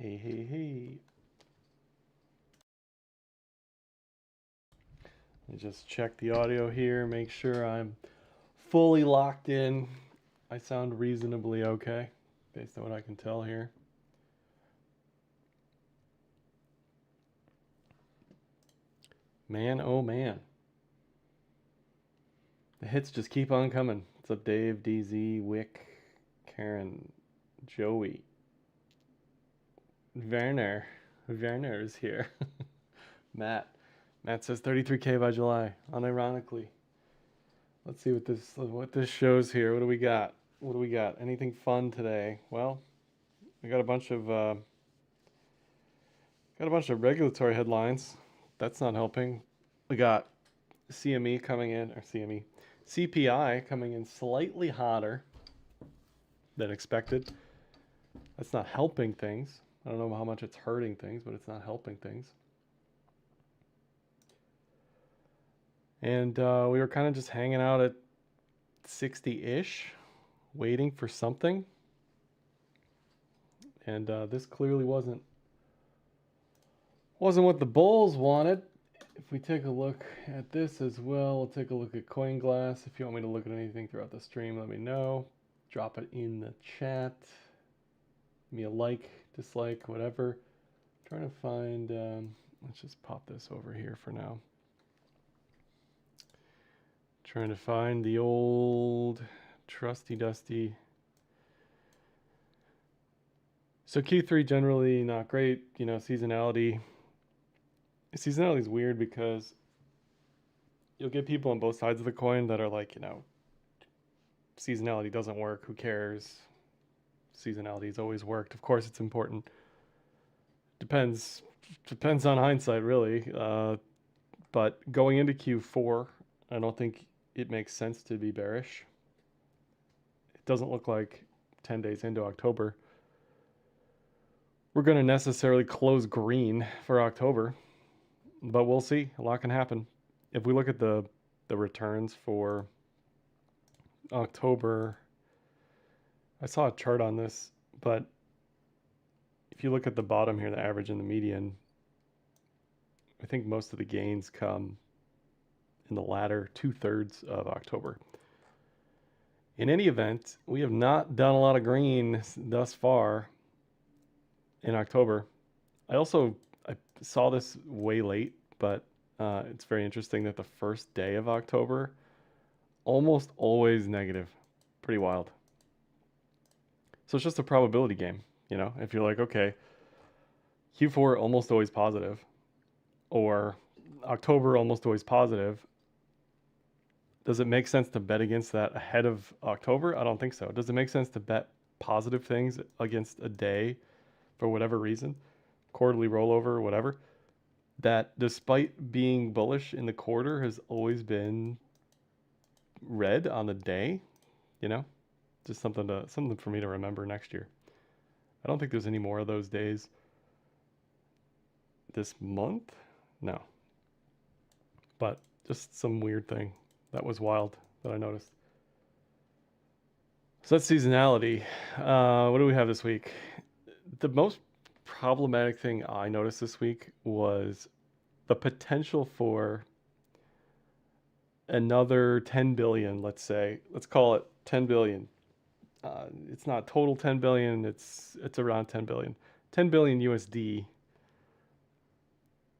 Hey, hey, hey. Let me just check the audio here, make sure I'm fully locked in. I sound reasonably okay, based on what I can tell here. Man, oh man. The hits just keep on coming. What's up, Dave, DZ, Wick, Karen, Joey, Werner. Werner is here. Matt. Matt says 33K by July, unironically. Let's see what this shows here. What do we got? What do we got? Anything fun today? Well, we got a bunch of regulatory headlines. That's not helping. We got CME coming in, or CME, CPI coming in slightly hotter than expected. That's not helping things. I don't know how much it's hurting things, but it's not helping things. And we were kind of just hanging out at 60-ish, waiting for something. And this clearly wasn't what the bulls wanted. If we take a look at this as well, we'll take a look at CoinGlass. If you want me to look at anything throughout the stream, let me know. Drop it in the chat. Give me a like, dislike, whatever. I'm trying to find, let's just pop this over here for now. Trying to find the old trusty dusty. So Q3 generally not great, you know, seasonality. Seasonality is weird because you'll get people on both sides of the coin that are like, you know, seasonality doesn't work, who cares? Seasonality's always worked. Of course it's important. Depends on hindsight, really. But going into Q4, I don't think it makes sense to be bearish. It doesn't look like 10 days into October we're going to necessarily close green for October, but we'll see. A lot can happen. If we look at the returns for October, I saw a chart on this, but if you look at the bottom here, the average and the median, I think most of the gains come in the latter 2/3 of October. In any event, we have not done a lot of green thus far in October. I saw this way late, but it's very interesting that the first day of October, almost always negative. Pretty wild. So it's just a probability game, you know? If you're like, okay, Q4 almost always positive, or October almost always positive, does it make sense to bet against that ahead of October? I don't think so. Does it make sense to bet positive things against a day for whatever reason? Quarterly rollover, whatever, that despite being bullish in the quarter has always been red on the day, you know? Just something for me to remember next year. I don't think there's any more of those days this month. No. But just some weird thing that was wild that I noticed. So that's seasonality. What do we have this week? The most problematic thing I noticed this week was the potential for another 10 billion, let's say. Let's call it 10 billion. It's not total 10 billion, it's around 10 billion. 10 billion USD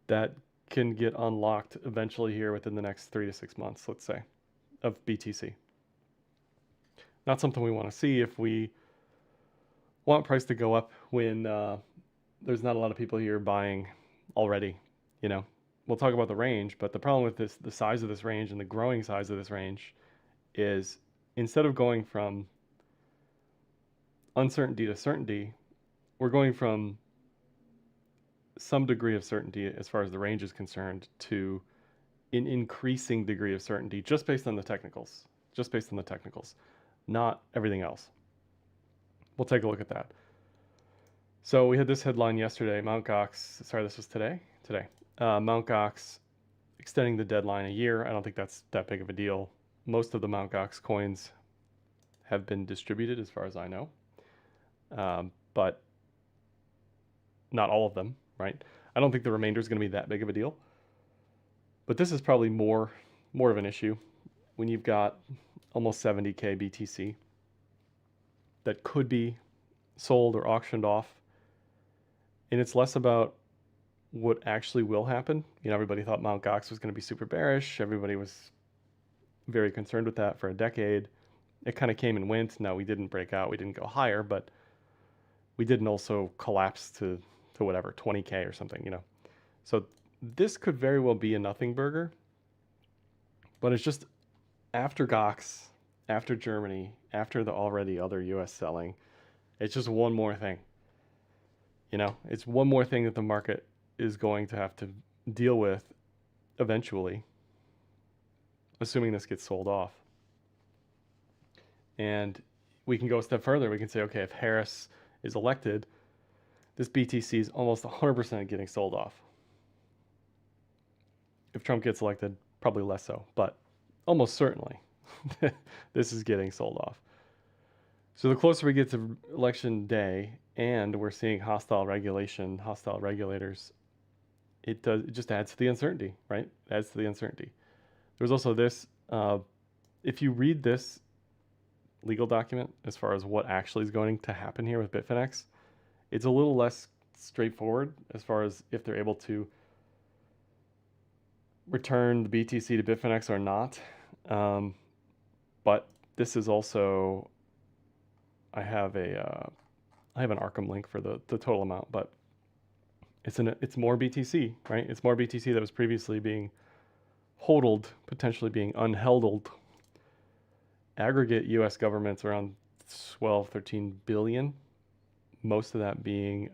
that can get unlocked eventually here within the next 3 to 6 months, let's say, of BTC. Not something we want to see if we want price to go up when there's not a lot of people here buying already, you know. We'll talk about the range, but the problem with this, the size of this range and the growing size of this range is instead of going from uncertainty to certainty, we're going from some degree of certainty as far as the range is concerned to an increasing degree of certainty just based on the technicals, not everything else. We'll take a look at that. So we had this headline yesterday, Mt. Gox, sorry, this was today? Today. Mt. Gox extending the deadline a year. I don't think that's that big of a deal. Most of the Mt. Gox coins have been distributed as far as I know. But not all of them, right? I don't think the remainder is going to be that big of a deal. But this is probably more of an issue when you've got almost 70K BTC that could be sold or auctioned off. And it's less about what actually will happen. You know, everybody thought Mt. Gox was going to be super bearish. Everybody was very concerned with that for a decade. It kind of came and went. Now, we didn't break out. We didn't go higher, but we didn't also collapse to whatever, 20K or something, you know. So this could very well be a nothing burger, but it's just after Gox, after Germany, after the already other US selling, it's just one more thing. You know, it's one more thing that the market is going to have to deal with eventually, assuming this gets sold off. And we can go a step further. We can say, okay, if Harris is elected, this BTC is almost 100% getting sold off. If Trump gets elected, probably less so, but almost certainly this is getting sold off. So the closer we get to election day and we're seeing hostile regulation, hostile regulators, it just adds to the uncertainty, right? It adds to the uncertainty. There's also this, if you read this legal document as far as what actually is going to happen here with Bitfinex, it's a little less straightforward as far as if they're able to return the BTC to Bitfinex or not. But this is also, I have an Arkham link for the total amount, but it's more BTC, right? It's more BTC that was previously being hodled, potentially being unheldled. Aggregate U.S. government's around 12, 13 billion. Most of that being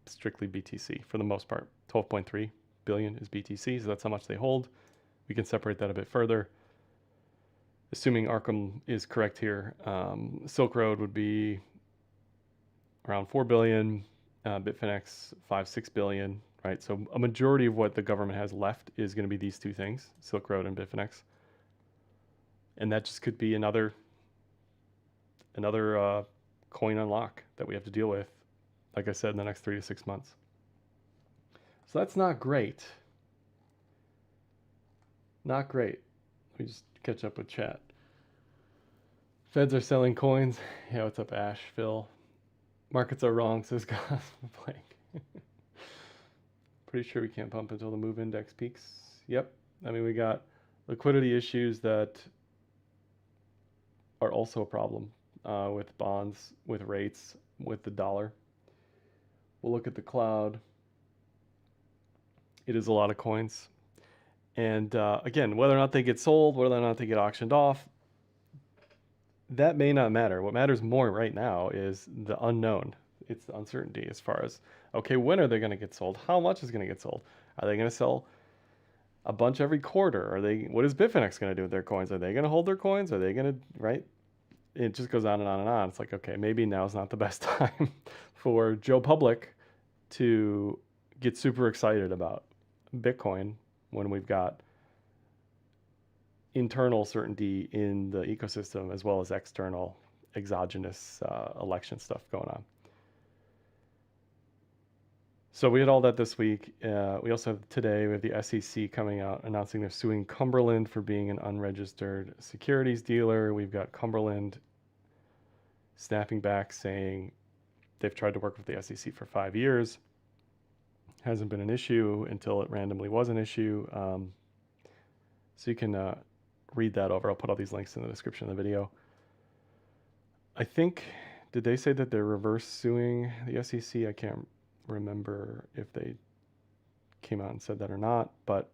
strictly BTC for the most part. 12.3 billion is BTC, so that's how much they hold. We can separate that a bit further. Assuming Arkham is correct here, Silk Road would be around 4 billion, Bitfinex 5-6 billion, right? So a majority of what the government has left is going to be these two things, Silk Road and Bitfinex. And that just could be another coin unlock that we have to deal with, like I said, in the next 3 to 6 months. So that's not great. Not great. Let me just catch up with chat. Feds are selling coins. Yeah, what's up, Ash? Phil. Markets are wrong, says Goss Blank. Pretty sure we can't pump until the move index peaks. Yep. I mean, we got liquidity issues that are also a problem with bonds, with rates, with the dollar. We'll look at the cloud. It is a lot of coins. And again, whether or not they get sold, whether or not they get auctioned off, that may not matter. What matters more right now is the unknown. It's the uncertainty as far as, okay, when are they going to get sold? How much is going to get sold? Are they going to sell a bunch every quarter? What is Bitfinex going to do with their coins? Are they going to hold their coins? Are they going to, right? It just goes on and on and on. It's like, okay, maybe now's not the best time for Joe Public to get super excited about Bitcoin when we've got internal certainty in the ecosystem as well as external exogenous election stuff going on. So we had all that this week. We also have today, we have the SEC coming out announcing they're suing Cumberland for being an unregistered securities dealer. We've got Cumberland snapping back saying they've tried to work with the SEC for 5 years. Hasn't been an issue until it randomly was an issue. So you can read that over. I'll put all these links in the description of the video. I think, did they say that they're reverse suing the SEC? I can't remember if they came out and said that or not, but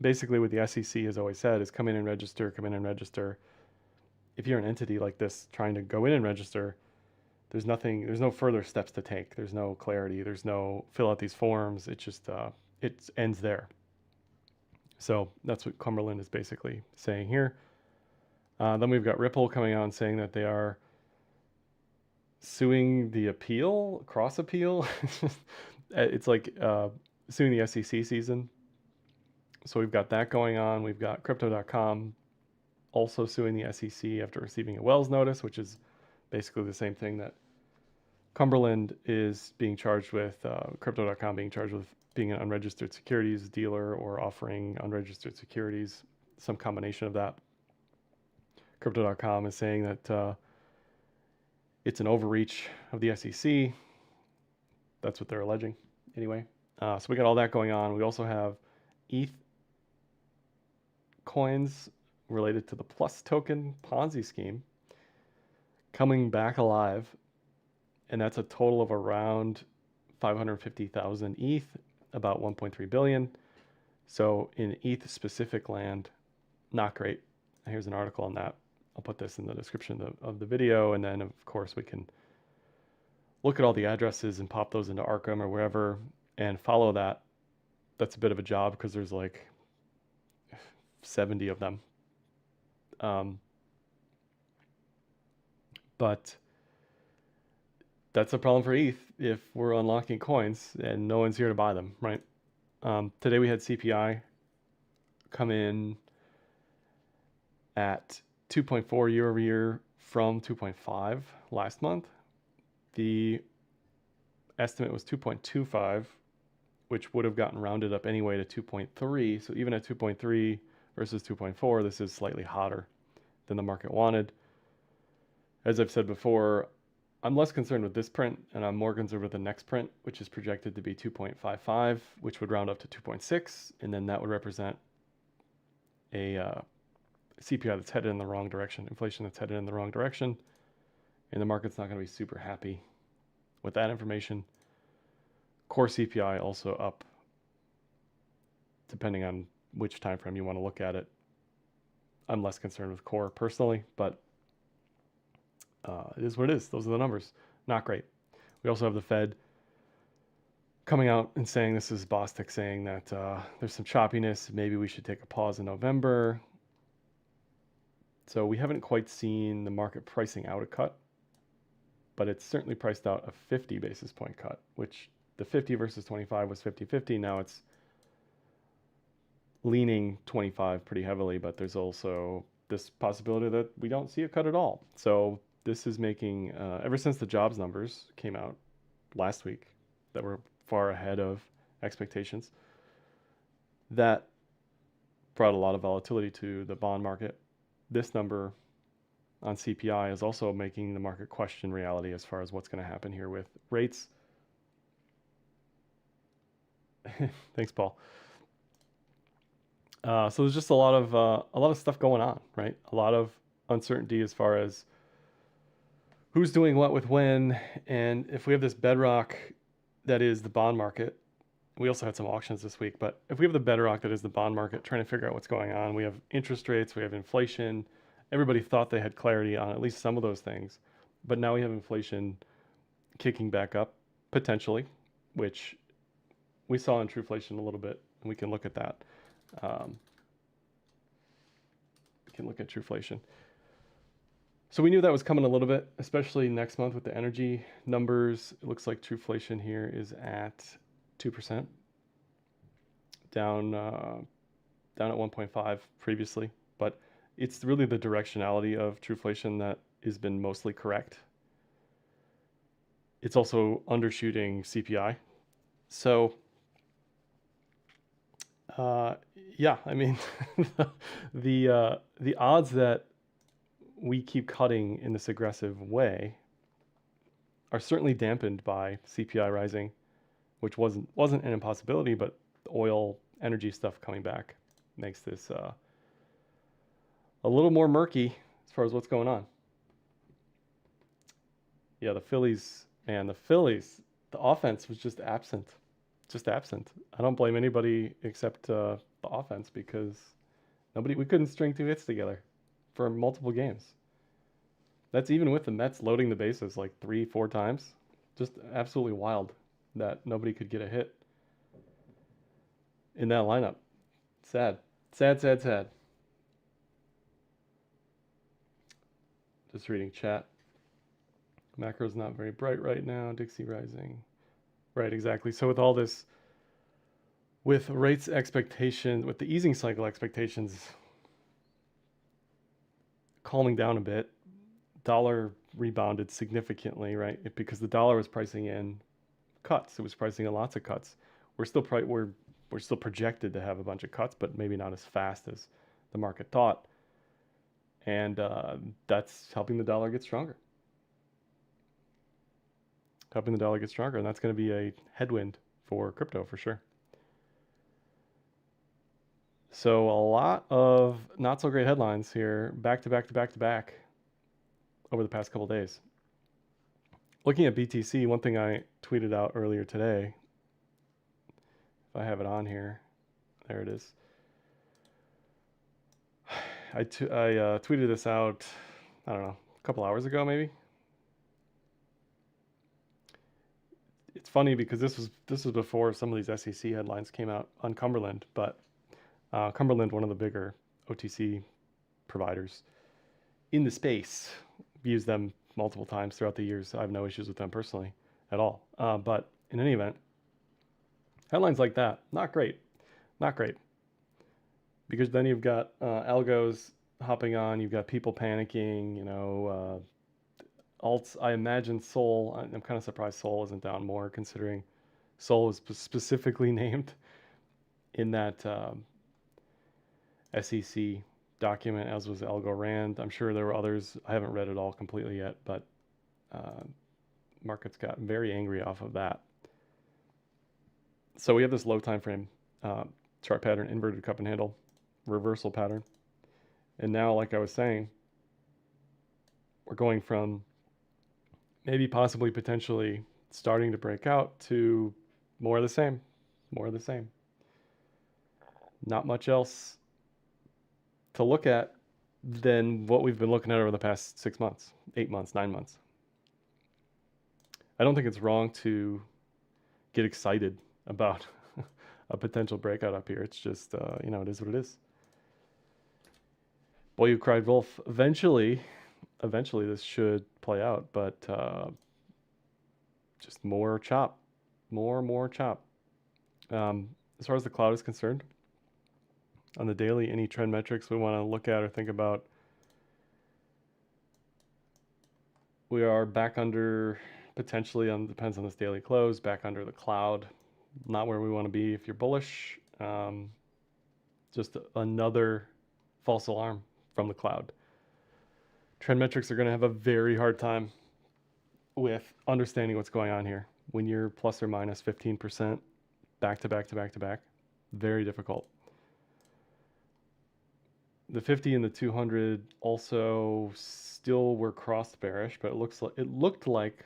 basically what the SEC has always said is come in and register, come in and register. If you're an entity like this trying to go in and register, there's no further steps to take. There's no clarity. There's no fill out these forms. It just, it ends there. So that's what Cumberland is basically saying here. Then we've got Ripple coming out and saying that they are suing the appeal, cross appeal. It's like suing the SEC season. So we've got that going on. We've got Crypto.com also suing the SEC after receiving a Wells notice, which is basically the same thing that Cumberland is being charged with, Crypto.com being charged with being an unregistered securities dealer or offering unregistered securities, some combination of that. Crypto.com is saying that it's an overreach of the SEC. That's what they're alleging. Anyway, so we got all that going on. We also have ETH coins related to the Plus token Ponzi scheme coming back alive. And that's a total of around 550,000 ETH, about 1.3 billion. So in ETH specific land, not great. Here's an article on that. I'll put this in the description of the video. And then of course we can look at all the addresses and pop those into Arkham or wherever and follow that. That's a bit of a job because there's like 70 of them. But that's a problem for ETH if we're unlocking coins and no one's here to buy them, right? Today we had CPI come in at 2.4 year over year from 2.5 last month. The estimate was 2.25, which would have gotten rounded up anyway to 2.3. So even at 2.3 versus 2.4, this is slightly hotter than the market wanted. As I've said before, I'm less concerned with this print and I'm more concerned with the next print, which is projected to be 2.55, which would round up to 2.6. And then that would represent a CPI that's headed in the wrong direction, inflation that's headed in the wrong direction. And the market's not going to be super happy with that information. Core CPI also up, depending on which time frame you want to look at it. I'm less concerned with core personally, but it is what it is. Those are the numbers. Not great. We also have the Fed coming out and saying, this is Bostic saying that there's some choppiness. Maybe we should take a pause in November. So we haven't quite seen the market pricing out a cut, but it's certainly priced out a 50 basis point cut, which the 50 versus 25 was 50-50. Now it's leaning 25 pretty heavily, but there's also this possibility that we don't see a cut at all. So this is making, ever since the jobs numbers came out last week that were far ahead of expectations, that brought a lot of volatility to the bond market. This number on CPI is also making the market question reality as far as what's going to happen here with rates. Thanks, Paul. So there's just a lot of stuff going on, right? A lot of uncertainty as far as who's doing what with when, and if we have this bedrock that is the bond market. We also had some auctions this week, but if we have the bedrock that is the bond market, trying to figure out what's going on, we have interest rates, we have inflation. Everybody thought they had clarity on at least some of those things, but now we have inflation kicking back up potentially, which we saw in Trueflation a little bit, and we can look at that. We can look at Trueflation. So we knew that was coming a little bit, especially next month with the energy numbers. It looks like Trueflation here is at 2%, down at 1.5 previously, but it's really the directionality of Trueflation that has been mostly correct. It's also undershooting CPI. So yeah, I mean, the odds that we keep cutting in this aggressive way are certainly dampened by CPI rising, which wasn't an impossibility, but the oil energy stuff coming back makes this a little more murky as far as what's going on. Yeah, the Phillies, man, the offense was just absent. I don't blame anybody except the offense because we couldn't string 2 hits together for multiple games. That's even with the Mets loading the bases like 3-4 times. Just absolutely wild that nobody could get a hit in that lineup. Sad. Just reading chat. Macro's not very bright right now. Dixie rising. Right, exactly. So with all this, with rates expectation, with the easing cycle expectations calming down a bit, dollar rebounded significantly, right? Because the dollar was pricing in cuts. It was pricing in lots of cuts. We're still we're still projected to have a bunch of cuts, but maybe not as fast as the market thought. And that's helping the dollar get stronger. Helping the dollar get stronger, and that's going to be a headwind for crypto for sure. So a lot of not so great headlines here, back to back to back to back over the past couple days. Looking at BTC, one thing I tweeted out earlier today, if I have it on here, there it is. I tweeted this out, I don't know, a couple hours ago maybe. It's funny because this was before some of these SEC headlines came out on Cumberland, but Cumberland, one of the bigger OTC providers in the space, used them multiple times throughout the years. I have no issues with them personally at all. But in any event, headlines like that, not great. Not great. Because then you've got algos hopping on, you've got people panicking, alts. I imagine Sol, I'm kind of surprised Sol isn't down more, considering Sol was specifically named in that SEC document, as was Algorand. I'm sure there were others. I haven't read it all completely yet, but markets got very angry off of that. So we have this low time frame chart pattern, inverted cup and handle, reversal pattern. And now, like I was saying, we're going from maybe possibly potentially starting to break out to more of the same, more of the same. Not much else to look at than what we've been looking at over the past 6 months, 8 months, 9 months. I don't think it's wrong to get excited about a potential breakout up here. It's just, it is what it is. Boy, you cried wolf. Eventually this should play out, but just more chop, more chop. As far as the cloud is concerned, on the daily, any trend metrics we want to look at or think about, we are back under, potentially, depends on this daily close, back under the cloud. Not where we want to be if you're bullish. Just another false alarm from the cloud. Trend metrics are going to have a very hard time with understanding what's going on here. When you're plus or minus 15% back to back to back to back, very difficult. The 50 and the 200 also still were cross bearish, but it looked like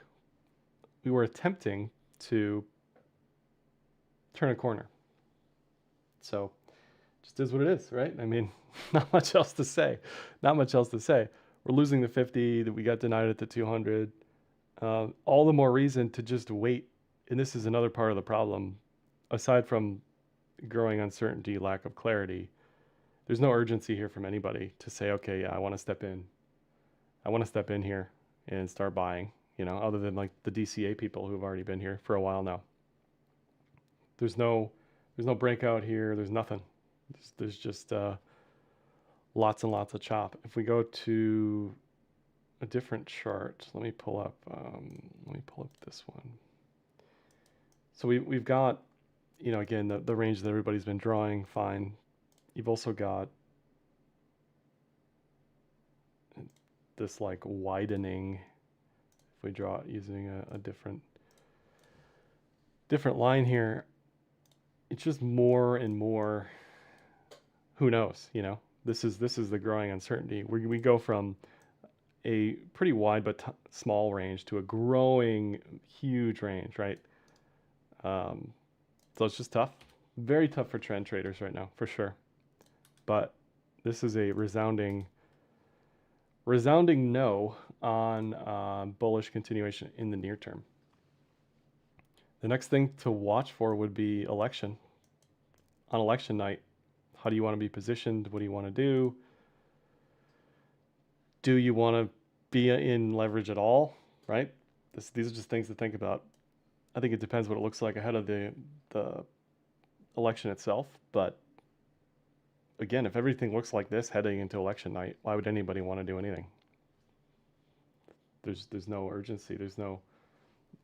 we were attempting to turn a corner. So just is what it is, right? I mean, not much else to say. Not much else to say. We're losing the 50, that we got denied at the 200. All the more reason to just wait. And this is another part of the problem. Aside from growing uncertainty, lack of clarity, there's no urgency here from anybody to say, okay, yeah, I want to step in. I want to step in here and start buying, other than like the DCA people who've already been here for a while now. There's no breakout here. There's nothing. There's just lots and lots of chop. If we go to a different chart, let me pull up this one. So we've got, again, the range that everybody's been drawing, fine. You've also got this like widening. If we draw it using a different line here, it's just more and more, who knows, this is the growing uncertainty. We go from a pretty wide but small range to a growing huge range, right? So it's just tough, very tough for trend traders right now, for sure. But this is a resounding no on bullish continuation in the near term. The next thing to watch for would be election. On election night, how do you want to be positioned? What do you want to do? Do you want to be in leverage at all, right? These are just things to think about. I think it depends what it looks like ahead of the election itself. But again, if everything looks like this heading into election night, why would anybody want to do anything? There's no urgency. There's no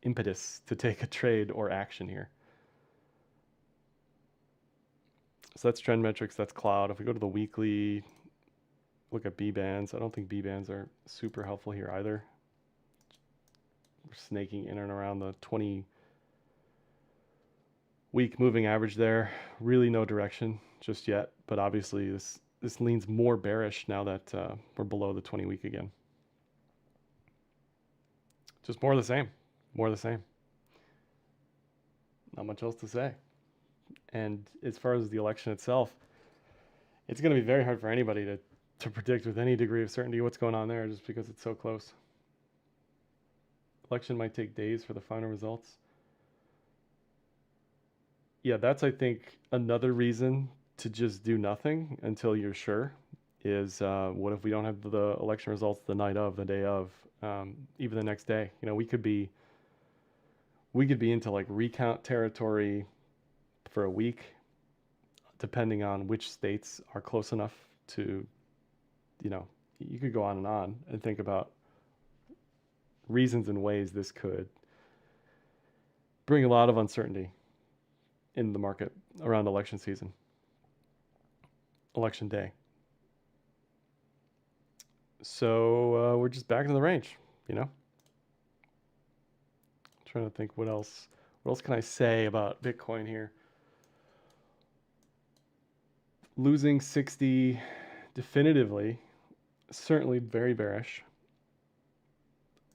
impetus to take a trade or action here. So that's trend metrics, that's cloud. If we go to the weekly, look at B bands. I don't think B bands are super helpful here either. We're snaking in and around the 20-week moving average there. Really no direction just yet, but obviously this leans more bearish now that we're below the 20-week again. Just more of the same, more of the same. Not much else to say. And as far as the election itself, it's going to be very hard for anybody to predict with any degree of certainty what's going on there just because it's so close. Election might take days for the final results. Yeah, that's, I think, another reason to just do nothing until you're sure is what if we don't have the election results the night of, the day of, even the next day? You know, we could be into like recount territory for a week, depending on which states are close enough to, you know, you could go on and think about reasons and ways this could bring a lot of uncertainty in the market around election season, election day. So we're just back in the range, you know. Trying to think what else can I say about Bitcoin here. Losing 60 definitively, certainly very bearish.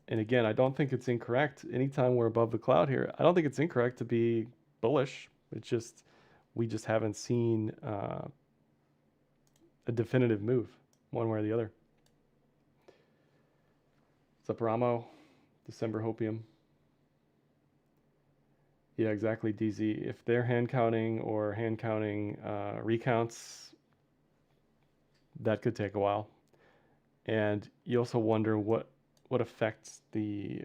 And again, I don't think it's incorrect. Anytime we're above the cloud here, I don't think it's incorrect to be bullish. It's just, we just haven't seen a definitive move one way or the other. What's up, Ramo? December Hopium. Yeah, exactly, DZ. If they're hand counting recounts, that could take a while. And you also wonder what effects the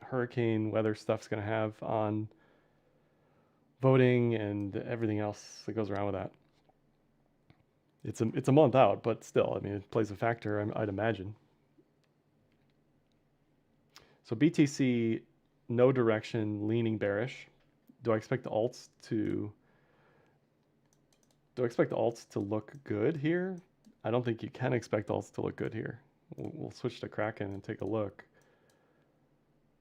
hurricane weather stuff's going to have on voting and everything else that goes around with that. It's a month out, but still, I mean, it plays a factor, I'd imagine. So BTC, no direction, leaning bearish. Do I expect the alts to look good here? I don't think you can expect alts to look good here. We'll switch to Kraken and take a look.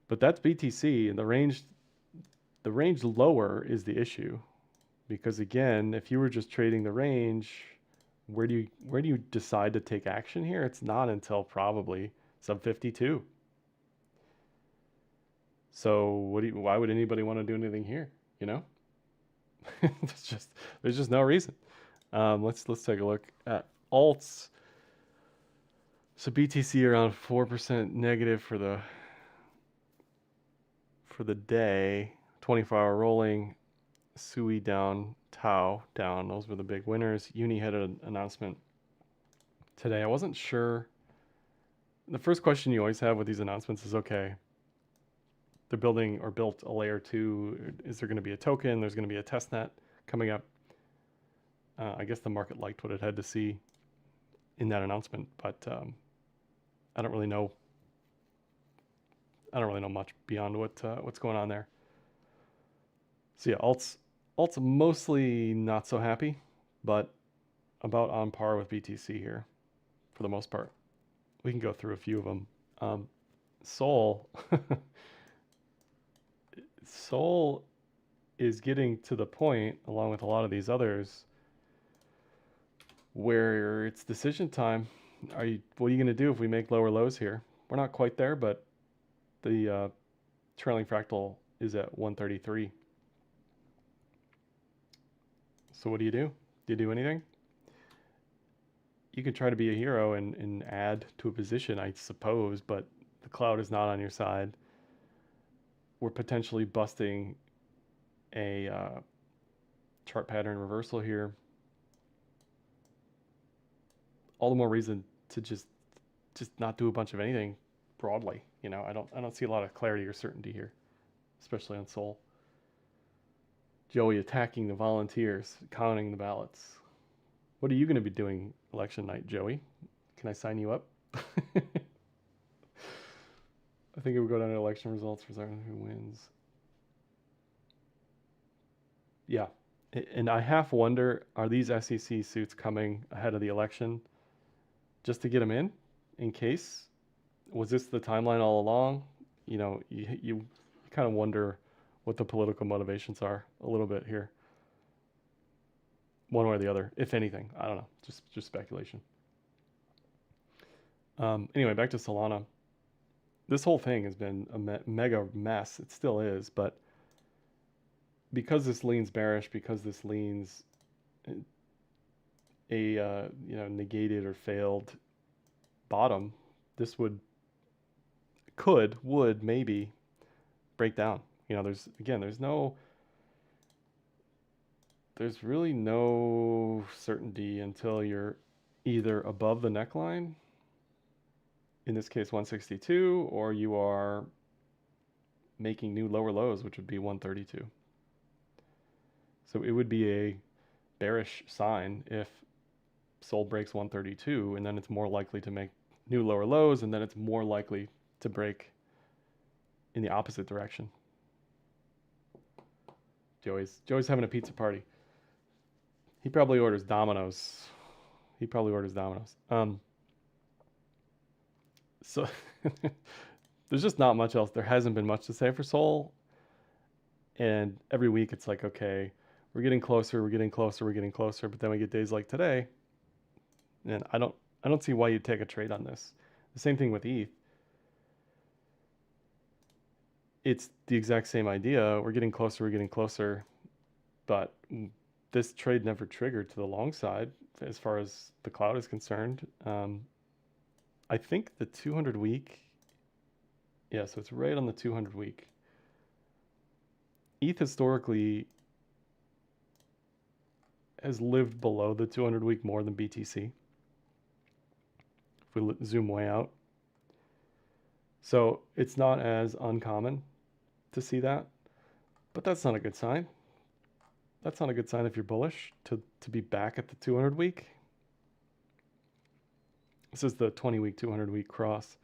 But that's BTC, and the range lower is the issue. Because again, if you were just trading the range, where do you decide to take action here? It's not until probably sub 52. So why would anybody want to do anything here? You know, there's just no reason. Let's take a look at alts. So BTC around 4% negative for the day. 24-hour rolling. Sui down. Tau down. Those were the big winners. Uni had an announcement today. I wasn't sure. The first question you always have with these announcements is, okay, they're building or built a layer 2. Is there going to be a token? There's going to be a test net coming up. I guess the market liked what it had to see in that announcement, but I don't really know much beyond what's going on there. So yeah, alts mostly not so happy, but about on par with BTC here for the most part. We can go through a few of them. Sol Sol is getting to the point, along with a lot of these others, where it's decision time. What are you going to do if we make lower lows here? We're not quite there, but the trailing fractal is at 133. So what do? Do you do anything? You could try to be a hero and add to a position, I suppose, but the cloud is not on your side. We're potentially busting a chart pattern reversal here. All the more reason to just not do a bunch of anything broadly. You know, I don't see a lot of clarity or certainty here, especially on Sol. Joey attacking the volunteers, counting the ballots. What are you going to be doing election night, Joey? Can I sign you up? I think it would go down to election results for who wins. Yeah. And I half wonder, are these SEC suits coming ahead of the election just to get them in case? Was this the timeline all along? You know, you kind of wonder what the political motivations are a little bit here. One way or the other, if anything. I don't know. Just speculation. Anyway, back to Solana. This whole thing has been a mega mess. It still is, but because this leans bearish, because this leans a negated or failed bottom, this would maybe break down. You know, there's really no certainty until you're either above the neckline, in this case 162, or you are making new lower lows, which would be 132. So it would be a bearish sign if Sol breaks 132, and then it's more likely to make new lower lows, and then it's more likely to break in the opposite direction. Joey's having a pizza party. He probably orders Domino's. So there's just not much else. There hasn't been much to say for Sol. And every week it's like, okay, we're getting closer. But then we get days like today. And I don't see why you'd take a trade on this. The same thing with ETH. It's the exact same idea. We're getting closer. But this trade never triggered to the long side as far as the cloud is concerned. I think the 200 week, yeah, so it's right on the 200 week. ETH historically has lived below the 200 week more than BTC. If we zoom way out. So it's not as uncommon to see that, but that's not a good sign. That's not a good sign if you're bullish to be back at the 200 week. This is the 20 week, 200 week cross.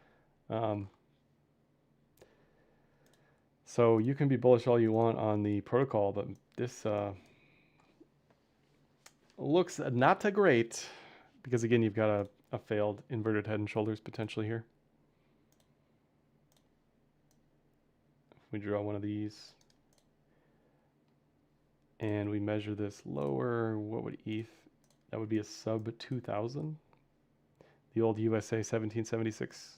So you can be bullish all you want on the protocol, but this looks not that great because again, you've got a failed inverted head and shoulders potentially here. If we draw one of these and we measure this lower, what would ETH? That would be a sub 2000. The old USA 1776.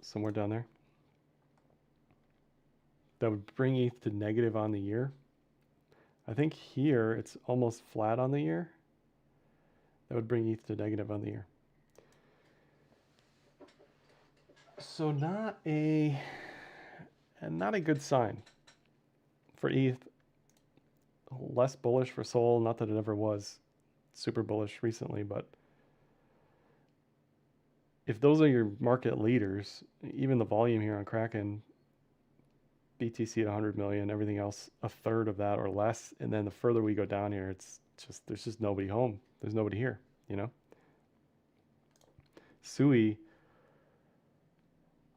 Somewhere down there. That would bring ETH to negative on the year. I think here it's almost flat on the year. That would bring ETH to negative on the year. So not a good sign for ETH. Less bullish for Sol, not that it ever was super bullish recently, but if those are your market leaders, even the volume here on Kraken, BTC at 100 million, everything else a third of that or less, and then the further we go down here, it's just there's just nobody home. There's nobody here, you know. Sui,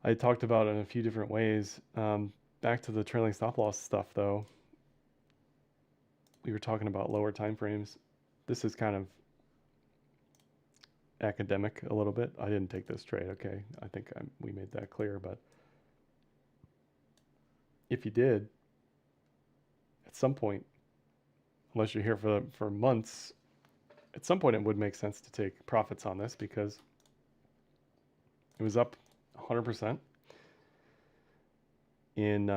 I talked about it in a few different ways. Back to the trailing stop loss stuff, though. We were talking about lower time frames. This is kind of academic a little bit. I didn't take this trade, okay? I think we made that clear, but if you did, at some point, unless you're here for months, at some point it would make sense to take profits on this because it was up 100% in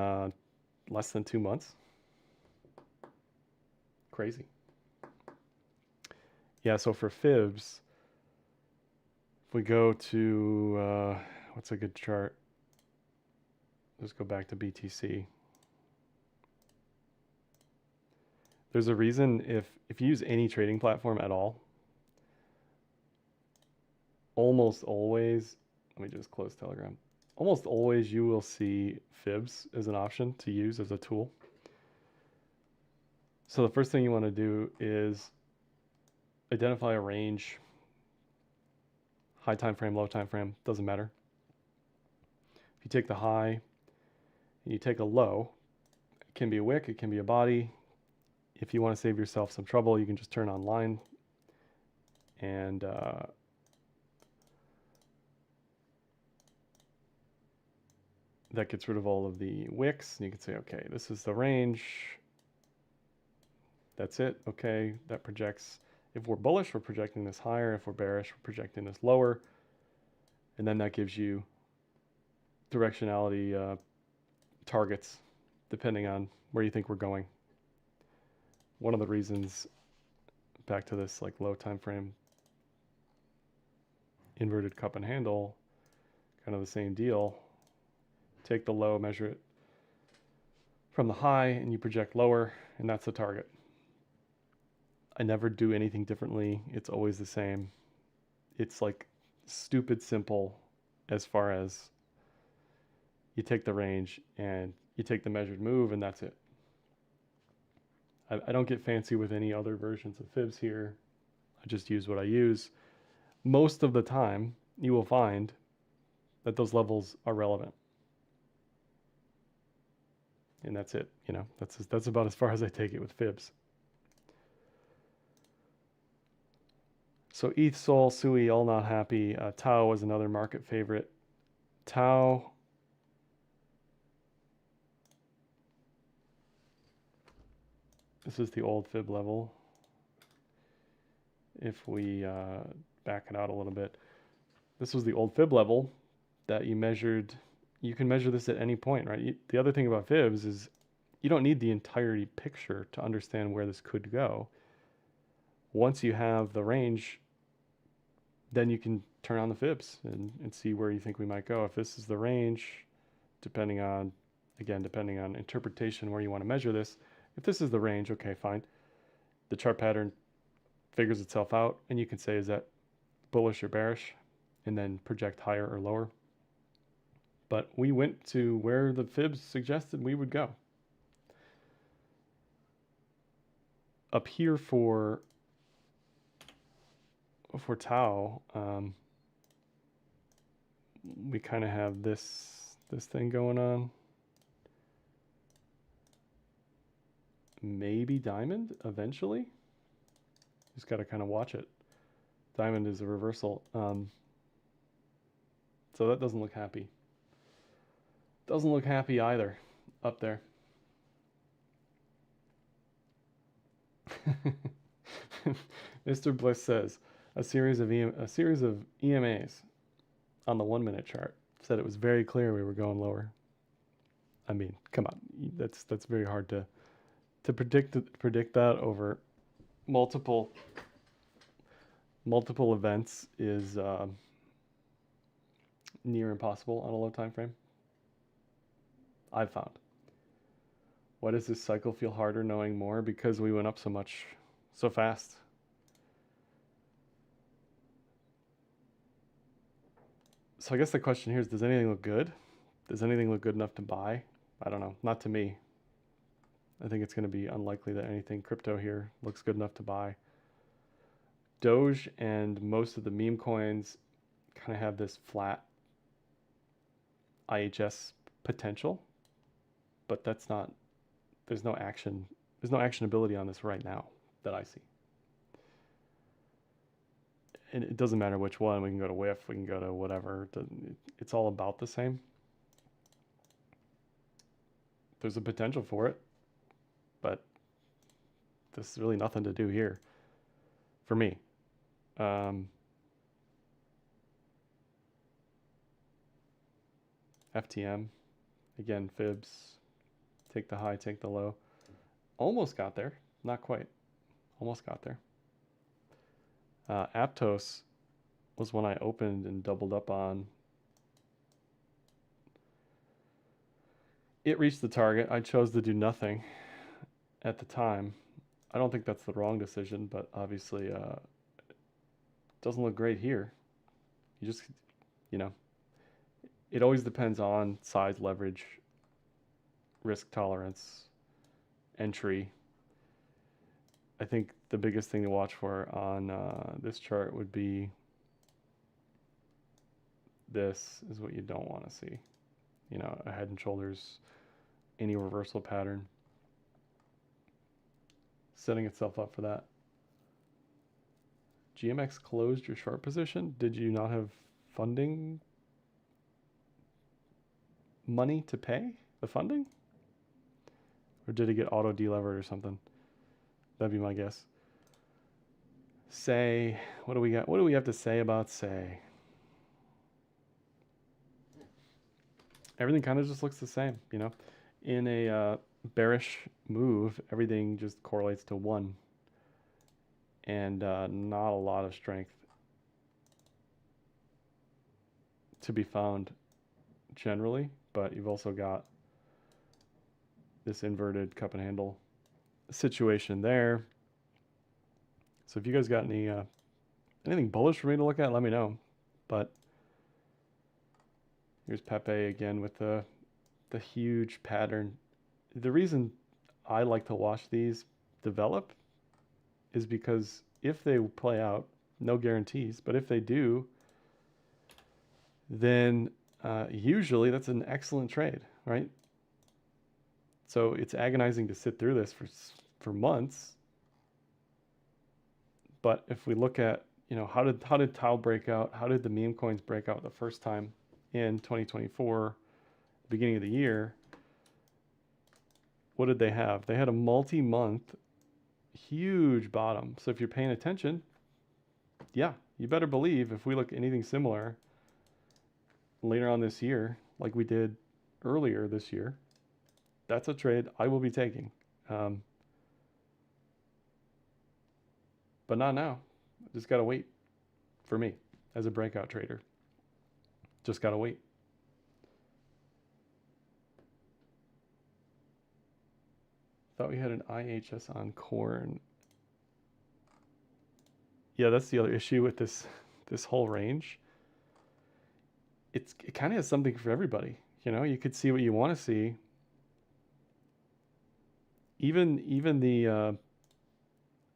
less than 2 months. Crazy. Yeah, so for fibs, if we go to, what's a good chart? Let's go back to BTC. There's a reason if you use any trading platform at all, almost always, let me just close Telegram. Almost always you will see fibs as an option to use as a tool. So the first thing you want to do is identify a range high time frame, low time frame, doesn't matter. If you take the high and you take a low, it can be a wick, it can be a body. If you want to save yourself some trouble, you can just turn on line and that gets rid of all of the wicks. And you can say, okay, this is the range. That's it. Okay, that projects. If we're bullish, we're projecting this higher. If we're bearish, we're projecting this lower. And then that gives you directionality targets depending on where you think we're going. One of the reasons, back to this like low time frame, inverted cup and handle, kind of the same deal. Take the low, measure it from the high, and you project lower, and that's the target. I never do anything differently. It's always the same. It's like stupid simple as far as you take the range and you take the measured move, and that's it. I don't get fancy with any other versions of fibs here. I just use what I use. Most of the time, you will find that those levels are relevant. And that's it. You know, that's about as far as I take it with fibs. So ETH, Sol, Sui, all not happy. Tau was another market favorite. Tau, this is the old fib level. If we back it out a little bit, this was the old fib level that you measured. You can measure this at any point, right? The other thing about fibs is you don't need the entirety picture to understand where this could go. Once you have the range, then you can turn on the fibs and see where you think we might go. If this is the range, depending on interpretation where you want to measure this, if this is the range, okay, fine. The chart pattern figures itself out, and you can say, is that bullish or bearish, and then project higher or lower. But we went to where the fibs suggested we would go. Up here for Tau, we kind of have this thing going on. Maybe diamond eventually. Just got to kind of watch it. Diamond is a reversal. So that doesn't look happy. Doesn't look happy either up there. Mr. Bliss says a series of EMAs on the 1 minute chart said it was very clear we were going lower. I mean, come on, that's very hard to predict that over multiple events is near impossible on a low time frame. I've found. Why does this cycle feel harder knowing more? Because we went up so much, so fast. So I guess the question here is, does anything look good? Does anything look good enough to buy? I don't know. Not to me. I think it's going to be unlikely that anything crypto here looks good enough to buy. Doge and most of the meme coins kind of have this flat IHS potential, but that's not, there's no actionability on this right now that I see. And it doesn't matter which one. We can go to WIF, we can go to whatever. It's all about the same. There's a potential for it, but there's really nothing to do here for me. FTM, again, fibs, take the high, take the low. Almost got there, not quite. Almost got there. Aptos was one I opened and doubled up on. It reached the target. I chose to do nothing at the time. I don't think that's the wrong decision, but obviously it doesn't look great here. You just, it always depends on size, leverage, risk tolerance, entry. I think the biggest thing to watch for on this chart would be this is what you don't want to see. You know, a head and shoulders, any reversal pattern, setting itself up for that. GMX closed your short position. Did you not have funding money to pay the funding? Or did it get auto delevered or something? That'd be my guess. Say, what do we got? What do we have to say about Say? Everything kind of just looks the same, you know? In a bearish move, everything just correlates to 1. And not a lot of strength to be found generally, but you've also got this inverted cup and handle situation there. So if you guys got any anything bullish for me to look at, let me know. But here's Pepe again with the huge pattern. The reason I like to watch these develop is because if they play out, no guarantees, but if they do, then usually that's an excellent trade, right? So it's agonizing to sit through this for months. But if we look at, you know, how did Tau break out? How did the meme coins break out the first time in 2024, beginning of the year? What did they have? They had a multi-month huge bottom. So if you're paying attention, yeah, you better believe if we look anything similar later on this year, like we did earlier this year, that's a trade I will be taking. But not now. Just gotta wait for me as a breakout trader. Just gotta wait. Thought we had an IHS on corn. Yeah, that's the other issue with this whole range. It kind of has something for everybody. You know, you could see what you want to see. Even the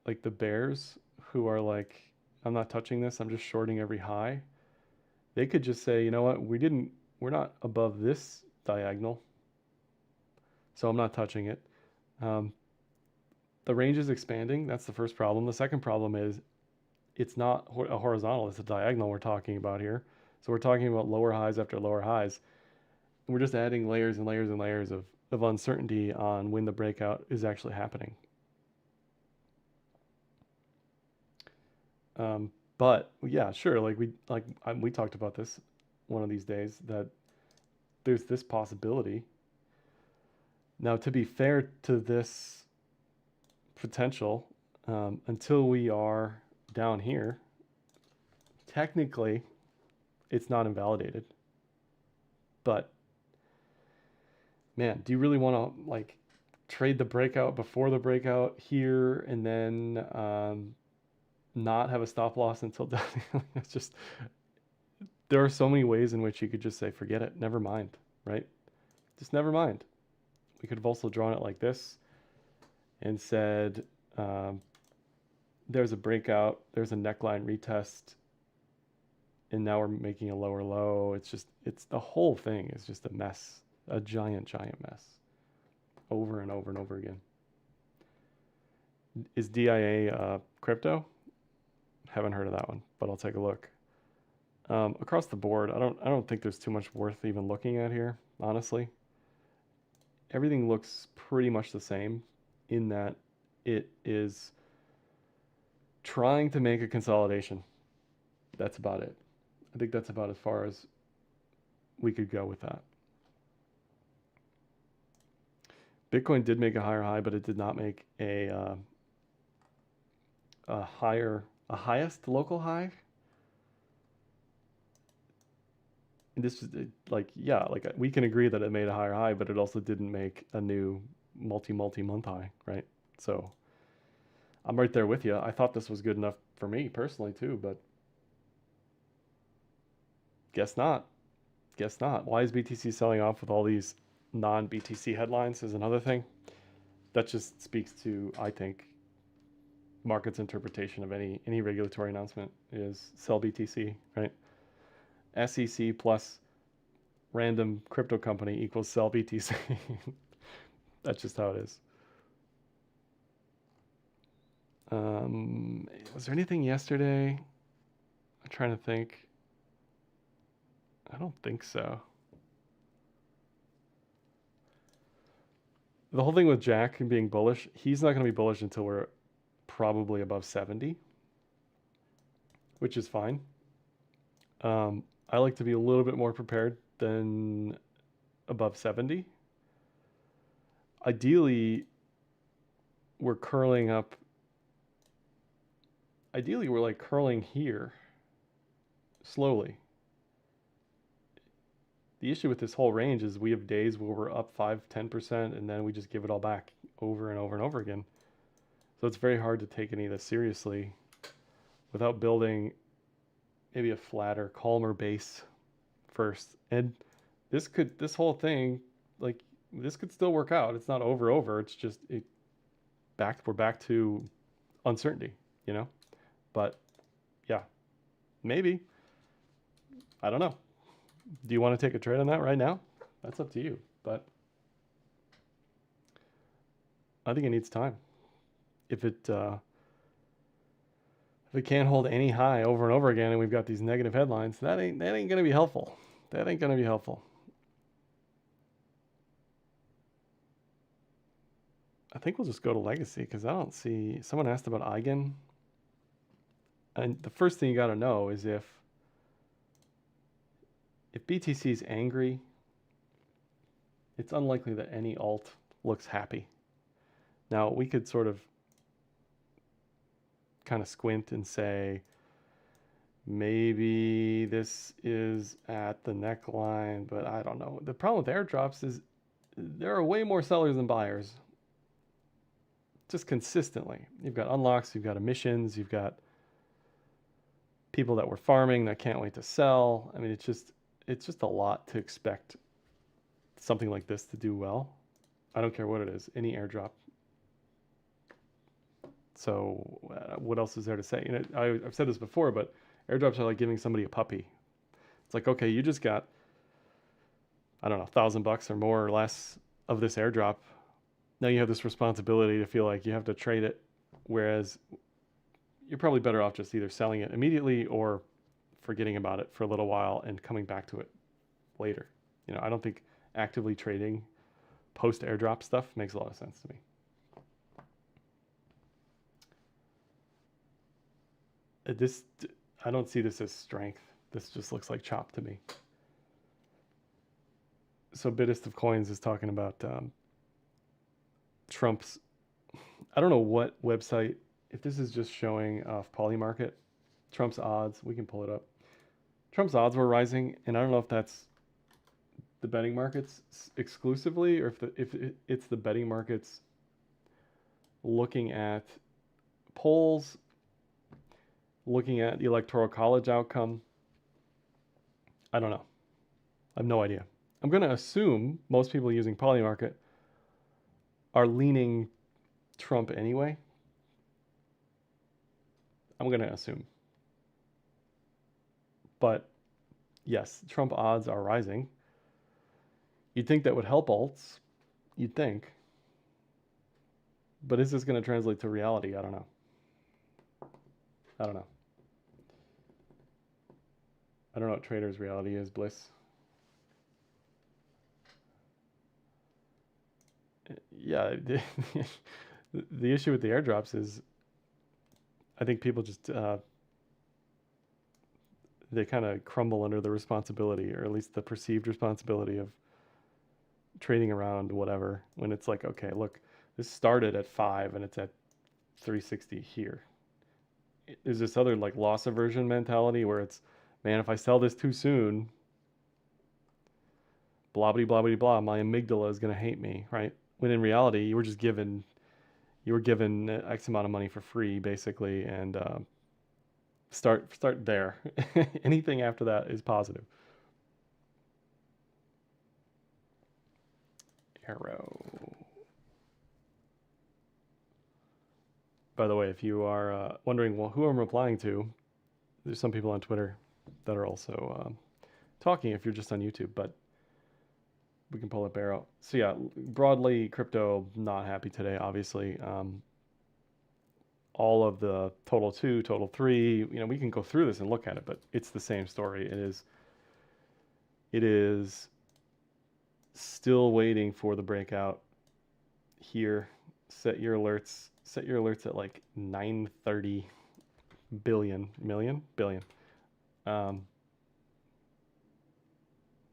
like the bears who are like, I'm not touching this, I'm just shorting every high. They could just say, you know what, we're not above this diagonal, so I'm not touching it. The range is expanding. That's the first problem. The second problem is it's not a horizontal, it's a diagonal we're talking about here. So we're talking about lower highs after lower highs. And we're just adding layers and layers and layers of uncertainty on when the breakout is actually happening. But yeah, sure. Like we talked about this one of these days, that there's this possibility. Now, to be fair to this potential, until we are down here, technically it's not invalidated. But man, do you really want to like trade the breakout before the breakout here and then not have a stop loss until down? It's just, there are so many ways in which you could just say, forget it, never mind, right? Just never mind. We could have also drawn it like this and said, there's a breakout, there's a neckline retest, and now we're making a lower low. It's the whole thing is just a mess, a giant mess, over and over and over again. Is DIA crypto? Haven't heard of that one, but I'll take a look. Across the board, I don't think there's too much worth even looking at here, honestly. Everything looks pretty much the same in that it is trying to make a consolidation. That's about it. I think that's about as far as we could go with that. Bitcoin did make a higher high, but it did not make a highest local high. And this is like, yeah, like we can agree that it made a higher high, but it also didn't make a new multi-month high, right? So I'm right there with you. I thought this was good enough for me personally too, but guess not. Guess not. Why is BTC selling off with all these non-BTC headlines is another thing. That just speaks to, I think, market's interpretation of any regulatory announcement is sell BTC, right? SEC plus random crypto company equals sell BTC. That's just how it is. Was there anything yesterday? I'm trying to think. I don't think so. The whole thing with Jack and being bullish, he's not going to be bullish until we're probably above 70, which is fine. I like to be a little bit more prepared than above 70. Ideally, we're curling up. Ideally, we're like curling here slowly. The issue with this whole range is we have days where we're up 5-10% and then we just give it all back over and over and over again. So it's very hard to take any of this seriously without building maybe a flatter, calmer base first. And this whole thing, like, this could still work out. It's not over. It's just we're back to uncertainty, you know? But yeah, maybe. I don't know. Do you want to take a trade on that right now? That's up to you. But I think it needs time. If it can't hold any high over and over again, and we've got these negative headlines, that ain't gonna be helpful. That ain't gonna be helpful. I think we'll just go to legacy because I don't see. Someone asked about Eigen, and the first thing you got to know is if BTC is angry, it's unlikely that any alt looks happy. Now we could sort of kind of squint and say maybe this is at the neckline, but I don't know. The problem with airdrops is there are way more sellers than buyers. Just consistently. You've got unlocks, you've got emissions, you've got people that were farming that can't wait to sell. I mean, it's just a lot to expect something like this to do well. I don't care what it is, any airdrop. So what else is there to say? You know, I've said this before, but airdrops are like giving somebody a puppy. It's like, okay, you just got, I don't know, $1,000 or more or less of this airdrop. Now you have this responsibility to feel like you have to trade it, whereas you're probably better off just either selling it immediately or forgetting about it for a little while and coming back to it later. You know, I don't think actively trading post airdrop stuff makes a lot of sense to me. I don't see this as strength. This just looks like chop to me. So Bittest of Coins is talking about Trump's, I don't know what website, if this is just showing off Polymarket, Trump's odds, we can pull it up. Trump's odds were rising, and I don't know if that's the betting markets exclusively or if it's the betting markets looking at polls, looking at the Electoral College outcome. I don't know. I have no idea. I'm going to assume most people using Polymarket are leaning Trump anyway. I'm going to assume. But yes, Trump odds are rising. You'd think that would help alts. You'd think. But is this going to translate to reality? I don't know. I don't know what traders' reality is, Bliss. Yeah, the issue with the airdrops is I think people just they kind of crumble under the responsibility, or at least the perceived responsibility of trading around whatever, when it's like, okay, look, this started at 5 and it's at 360 here. There's this other like loss aversion mentality where it's, man, if I sell this too soon, blah blah blah blah blah, my amygdala is going to hate me, right? When in reality, you were given X amount of money for free, basically, and start there. Anything after that is positive. Arrow. By the way, if you are wondering, well, who I'm replying to, there's some people on Twitter that are also talking if you're just on YouTube, but we can pull up Arrow. So yeah, broadly, crypto not happy today, obviously. All of the total 2, total 3, you know, we can go through this and look at it, but it's the same story. It is still waiting for the breakout here. Set your alerts at like 930 billion. I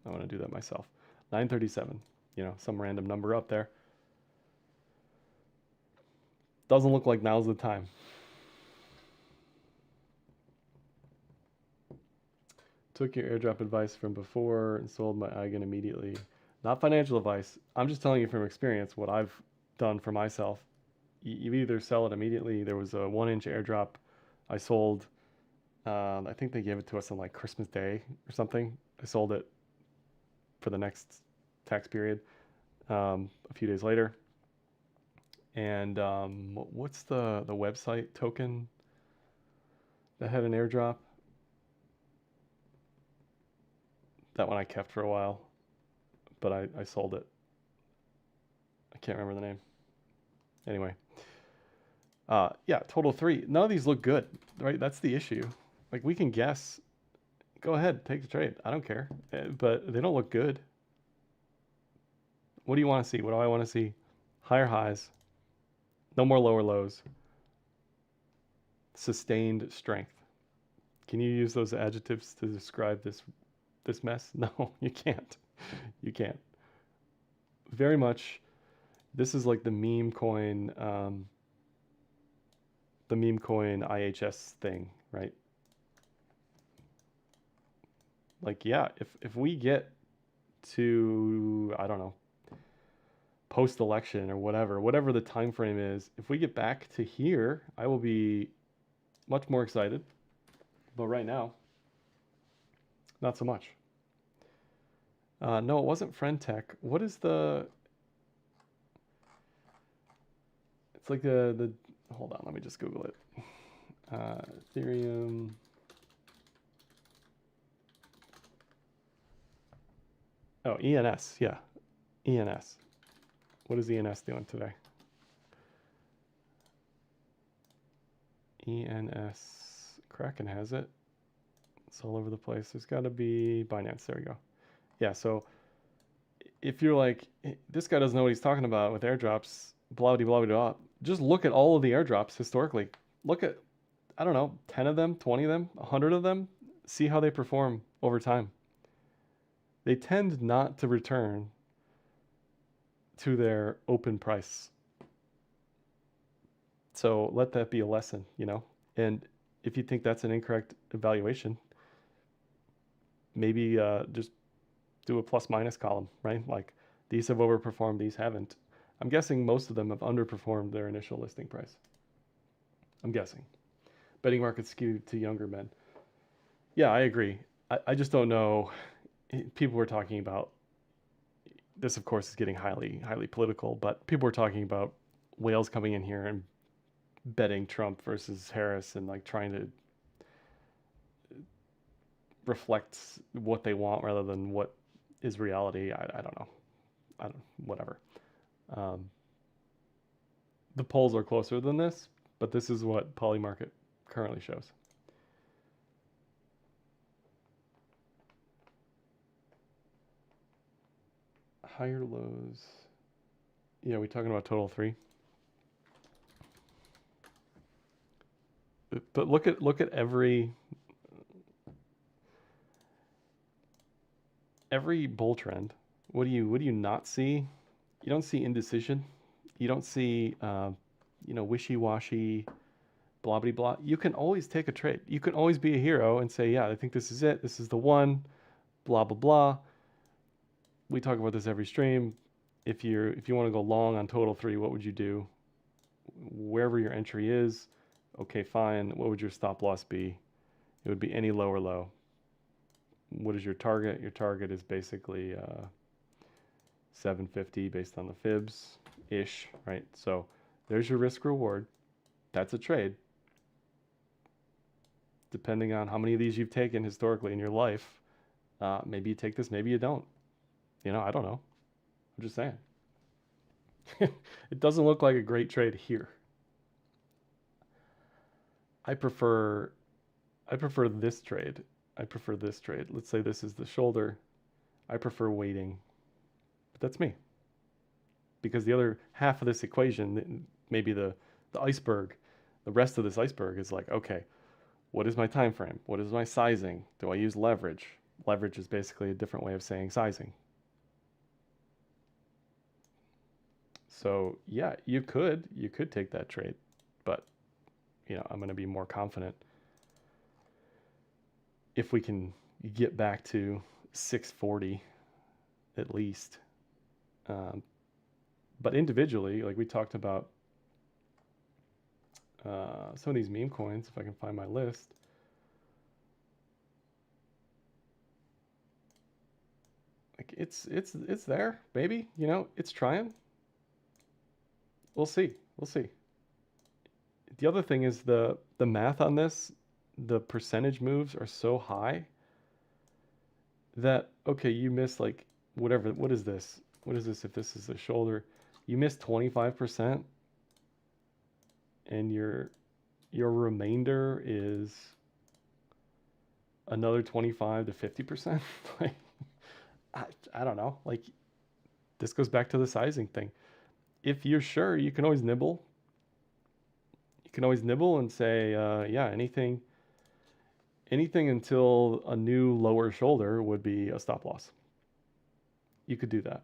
want to do that myself. 937, you know, some random number up there. Doesn't look like now's the time. Took your airdrop advice from before and sold my eigen immediately. Not financial advice. I'm just telling you from experience what I've done for myself. You either sell it immediately. There was a 1-inch airdrop I sold. I think they gave it to us on like Christmas Day or something. I sold it for the next tax period a few days later. And what's the website token that had an airdrop? That one I kept for a while, but I sold it. I can't remember the name. Anyway, yeah, total 3. None of these look good, right? That's the issue. Like we can guess. Go ahead, take the trade. I don't care, but they don't look good. What do you want to see? What do I want to see? Higher highs, no more lower lows, sustained strength. Can you use those adjectives to describe this mess? No, you can't. You can't. Very much, this is like the meme coin IHS thing, right? Like, yeah, if we get to, I don't know, post-election or whatever the time frame is, if we get back to here, I will be much more excited. But right now, not so much. No, it wasn't Friend Tech. What is the... It's like the... Hold on, let me just Google it. Ethereum... Oh, ENS, yeah. ENS. What is ENS doing today? ENS... Kraken has it. It's all over the place. There's got to be Binance. There we go. Yeah, so if you're like, this guy doesn't know what he's talking about with airdrops, blah, blah, blah, blah, just look at all of the airdrops historically. Look at, I don't know, 10 of them, 20 of them, 100 of them. See how they perform over time. They tend not to return to their open price. So let that be a lesson, you know? And if you think that's an incorrect evaluation, maybe just do a plus minus column, right? Like these have overperformed, these haven't. I'm guessing most of them have underperformed their initial listing price. I'm guessing. Betting markets skewed to younger men. Yeah, I agree. I just don't know. People were talking about this, of course, is getting highly political, but people were talking about whales coming in here and betting Trump versus Harris and like trying to reflect what they want rather than what is reality. I don't know. Whatever. The polls are closer than this, but this is what Polymarket currently shows. Higher lows. Yeah, we talking about total 3. But look at every bull trend. What do you not see? You don't see indecision. You don't see wishy-washy, blah blah blah. You can always take a trade. You can always be a hero and say, yeah, I think this is it. This is the one. Blah blah blah. We talk about this every stream. If you want to go long on total 3, what would you do? Wherever your entry is, okay, fine. What would your stop loss be? It would be any low or low. What is your target? Your target is basically 750 based on the fibs ish, right? So there's your risk reward. That's a trade. Depending on how many of these you've taken historically in your life, Maybe you take this, maybe you don't. You know, I don't know. I'm just saying. It doesn't look like a great trade here. I prefer this trade. I prefer this trade. Let's say this is the shoulder. I prefer waiting. But that's me. Because the other half of this equation, maybe the iceberg, the rest of this iceberg is like, okay, what is my time frame? What is my sizing? Do I use leverage? Leverage is basically a different way of saying sizing. So yeah, you could take that trade, but you know, I'm going to be more confident if we can get back to 640 at least. But individually, like we talked about some of these meme coins, if I can find my list. Like it's there, baby. You know, it's trying. We'll see. We'll see. The other thing is the math on this, the percentage moves are so high that, okay, you miss like whatever. What is this? What is this if this is a shoulder? You miss 25% and your remainder is another 25 to 50%. Like I don't know. Like this goes back to the sizing thing. If you're sure, you can always nibble. You can always nibble and say, yeah, anything until a new lower shoulder would be a stop loss. You could do that.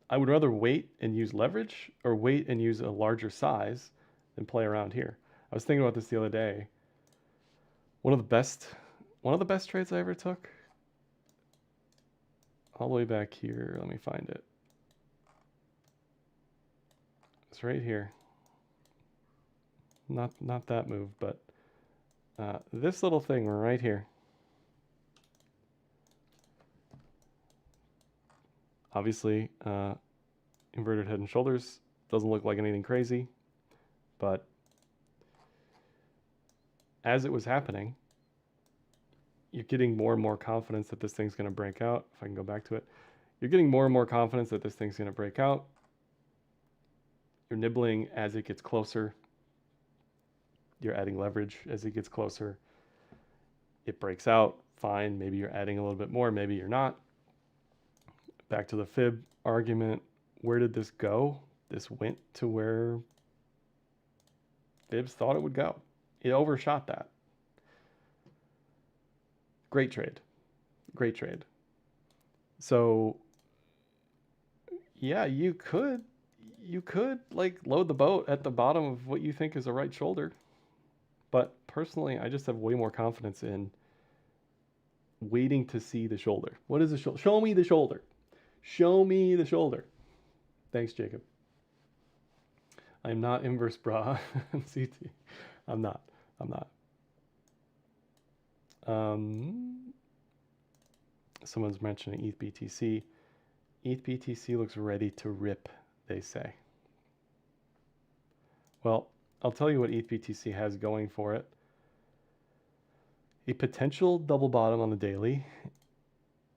I would rather wait and use leverage or wait and use a larger size than play around here. I was thinking about this the other day. One of the best trades I ever took, all the way back here. Let me find it. It's right here. Not that move, but this little thing right here. Obviously, inverted head and shoulders doesn't look like anything crazy, but as it was happening, you're getting more and more confidence that this thing's going to break out. If I can go back to it, you're getting more and more confidence that this thing's going to break out. You're nibbling as it gets closer. You're adding leverage as it gets closer. It breaks out, fine. Maybe you're adding a little bit more, maybe you're not. Back to the fib argument. Where did this go? This went to where fibs thought it would go. It overshot that. Great trade. Great trade. So yeah, you could like load the boat at the bottom of what you think is a right shoulder. But personally, I just have way more confidence in waiting to see the shoulder. What is the shoulder? Show me the shoulder. Show me the shoulder. Thanks, Jacob. I'm not inverse bra CT. I'm not. Someone's mentioning ETH BTC. ETH BTC looks ready to rip, they say. Well, I'll tell you what ETH BTC has going for it. A potential double bottom on the daily,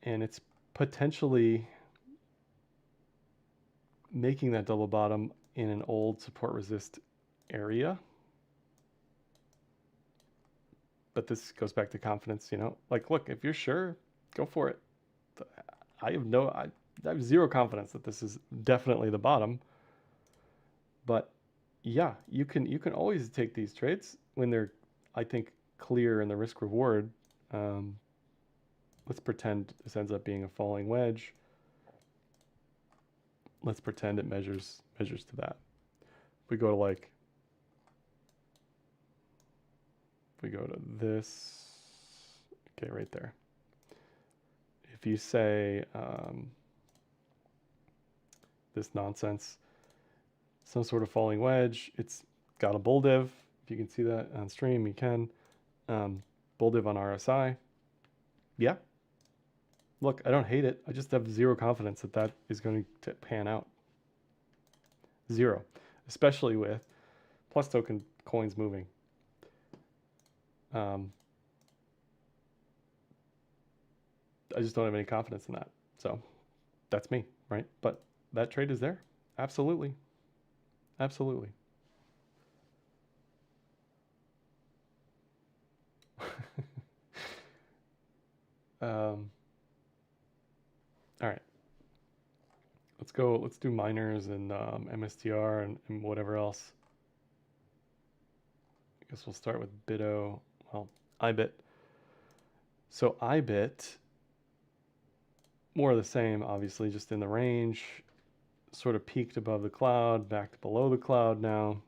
and it's potentially making that double bottom in an old support resist area. But this goes back to confidence, you know, like, look, if you're sure, go for it. I have zero confidence that this is definitely the bottom, but yeah, you can always take these trades when they're, I think, clear in the risk reward. Let's pretend this ends up being a falling wedge. Let's pretend it measures to that. If we go to like, if we go to this, okay, right there. If you say this nonsense, some sort of falling wedge, it's got a bull div. If you can see that on stream, you can. Bull div on RSI. Yeah. Look, I don't hate it. I just have zero confidence that that is going to pan out. Zero. Especially with plus token coins moving. I just don't have any confidence in that. So that's me, right? But that trade is there. Absolutely. Absolutely. All right. Let's go. Let's do miners and MSTR and whatever else. I guess we'll start with BitO. Well, IBIT. So IBIT, more of the same, obviously, just in the range. Sort of peaked above the cloud, back to below the cloud now.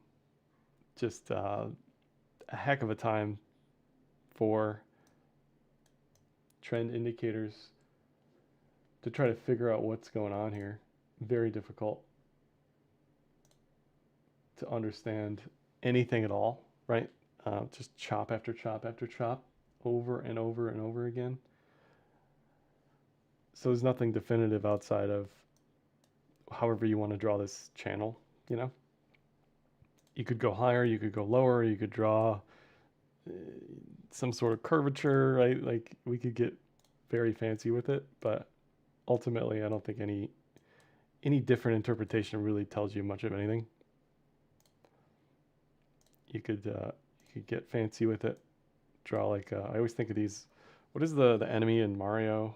Just a heck of a time for trend indicators to try to figure out what's going on here. Very difficult to understand anything at all, right? Just chop after chop after chop over and over and over again. So there's nothing definitive outside of however you want to draw this channel, you know? You could go higher, you could go lower, you could draw some sort of curvature, right? Like we could get very fancy with it, but ultimately I don't think any different interpretation really tells you much of anything. You could get fancy with it. Draw like I always think of these. What is the enemy in Mario?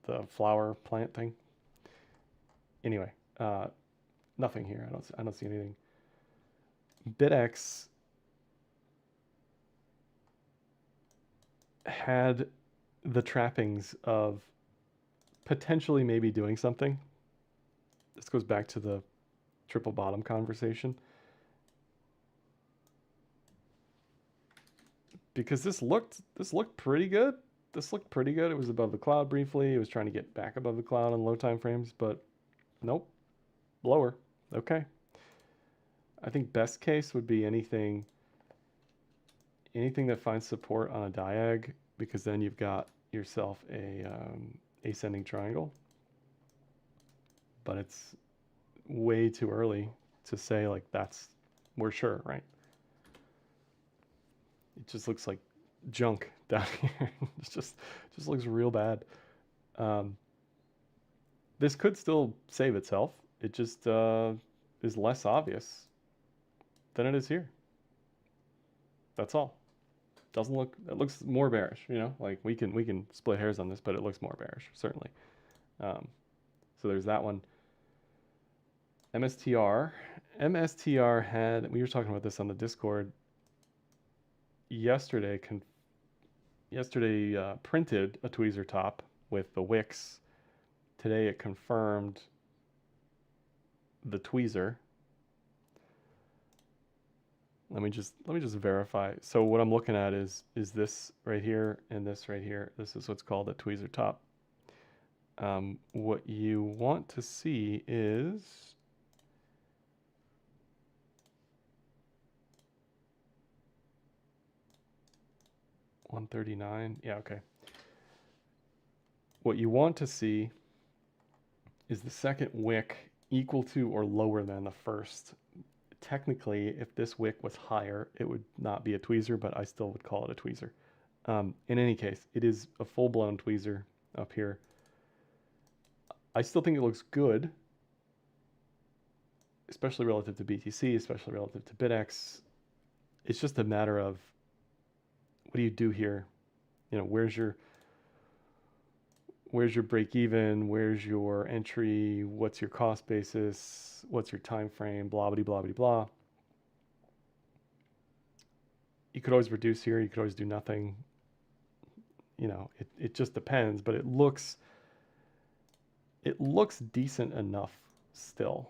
The flower plant thing. Anyway, nothing here. I don't see anything. BitX had the trappings of potentially maybe doing something. This goes back to the triple bottom conversation. Because this looked pretty good. This looked pretty good. It was above the cloud briefly. It was trying to get back above the cloud on low time frames, but nope. Lower. Okay. I think best case would be anything that finds support on a diag, because then you've got yourself a ascending triangle. But it's way too early to say like we're sure, right? It just looks like junk down here. It just looks real bad. This could still save itself. It just is less obvious than it is here. That's all. It looks more bearish, you know? Like we can split hairs on this, but it looks more bearish, certainly. So there's that one. MSTR had, we were talking about this on the Discord yesterday. Printed a tweezer top with the wicks. Today it confirmed the tweezer. Let me just verify. So what I'm looking at is this right here and this right here. This is what's called a tweezer top. What you want to see is $139. Yeah, okay. What you want to see is the second wick equal to or lower than the first. Technically, if this wick was higher, it would not be a tweezer, but I still would call it a tweezer. In any case, it is a full-blown tweezer up here. I still think it looks good, especially relative to BTC, especially relative to BitX. It's just a matter of what do you do here? You know, where's your break even? Where's your entry? What's your cost basis? What's your time frame? Blah, blah, blah, blah, blah. You could always reduce here. You could always do nothing. You know, it just depends, but it looks decent enough still.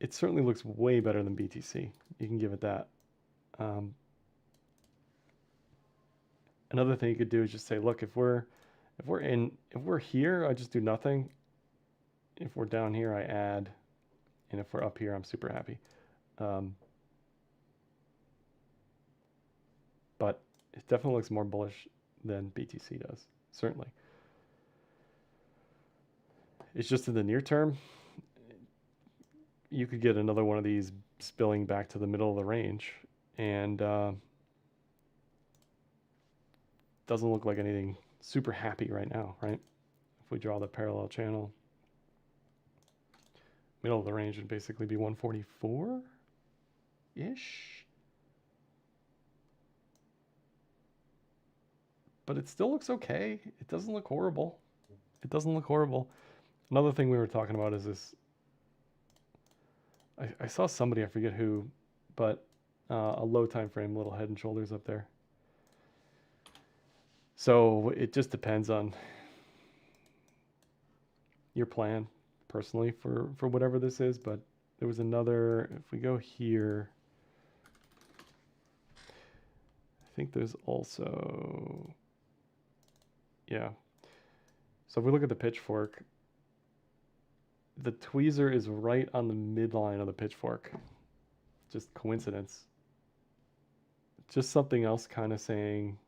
It certainly looks way better than BTC. You can give it that. Another thing you could do is just say, look, if we're here, I just do nothing. If we're down here, I add, and if we're up here, I'm super happy. But it definitely looks more bullish than BTC does, certainly. It's just in the near term, you could get another one of these spilling back to the middle of the range, and doesn't look like anything super happy right now, right? If we draw the parallel channel, middle of the range would basically be 144-ish. But it still looks okay. It doesn't look horrible. It doesn't look horrible. Another thing we were talking about is this. I saw somebody, I forget who, but a low time frame, little head and shoulders up there. So it just depends on your plan personally for whatever this is. But there was another, if we go here, I think there's also, yeah. So if we look at the pitchfork, the tweezer is right on the midline of the pitchfork. Just coincidence. Just something else kind of saying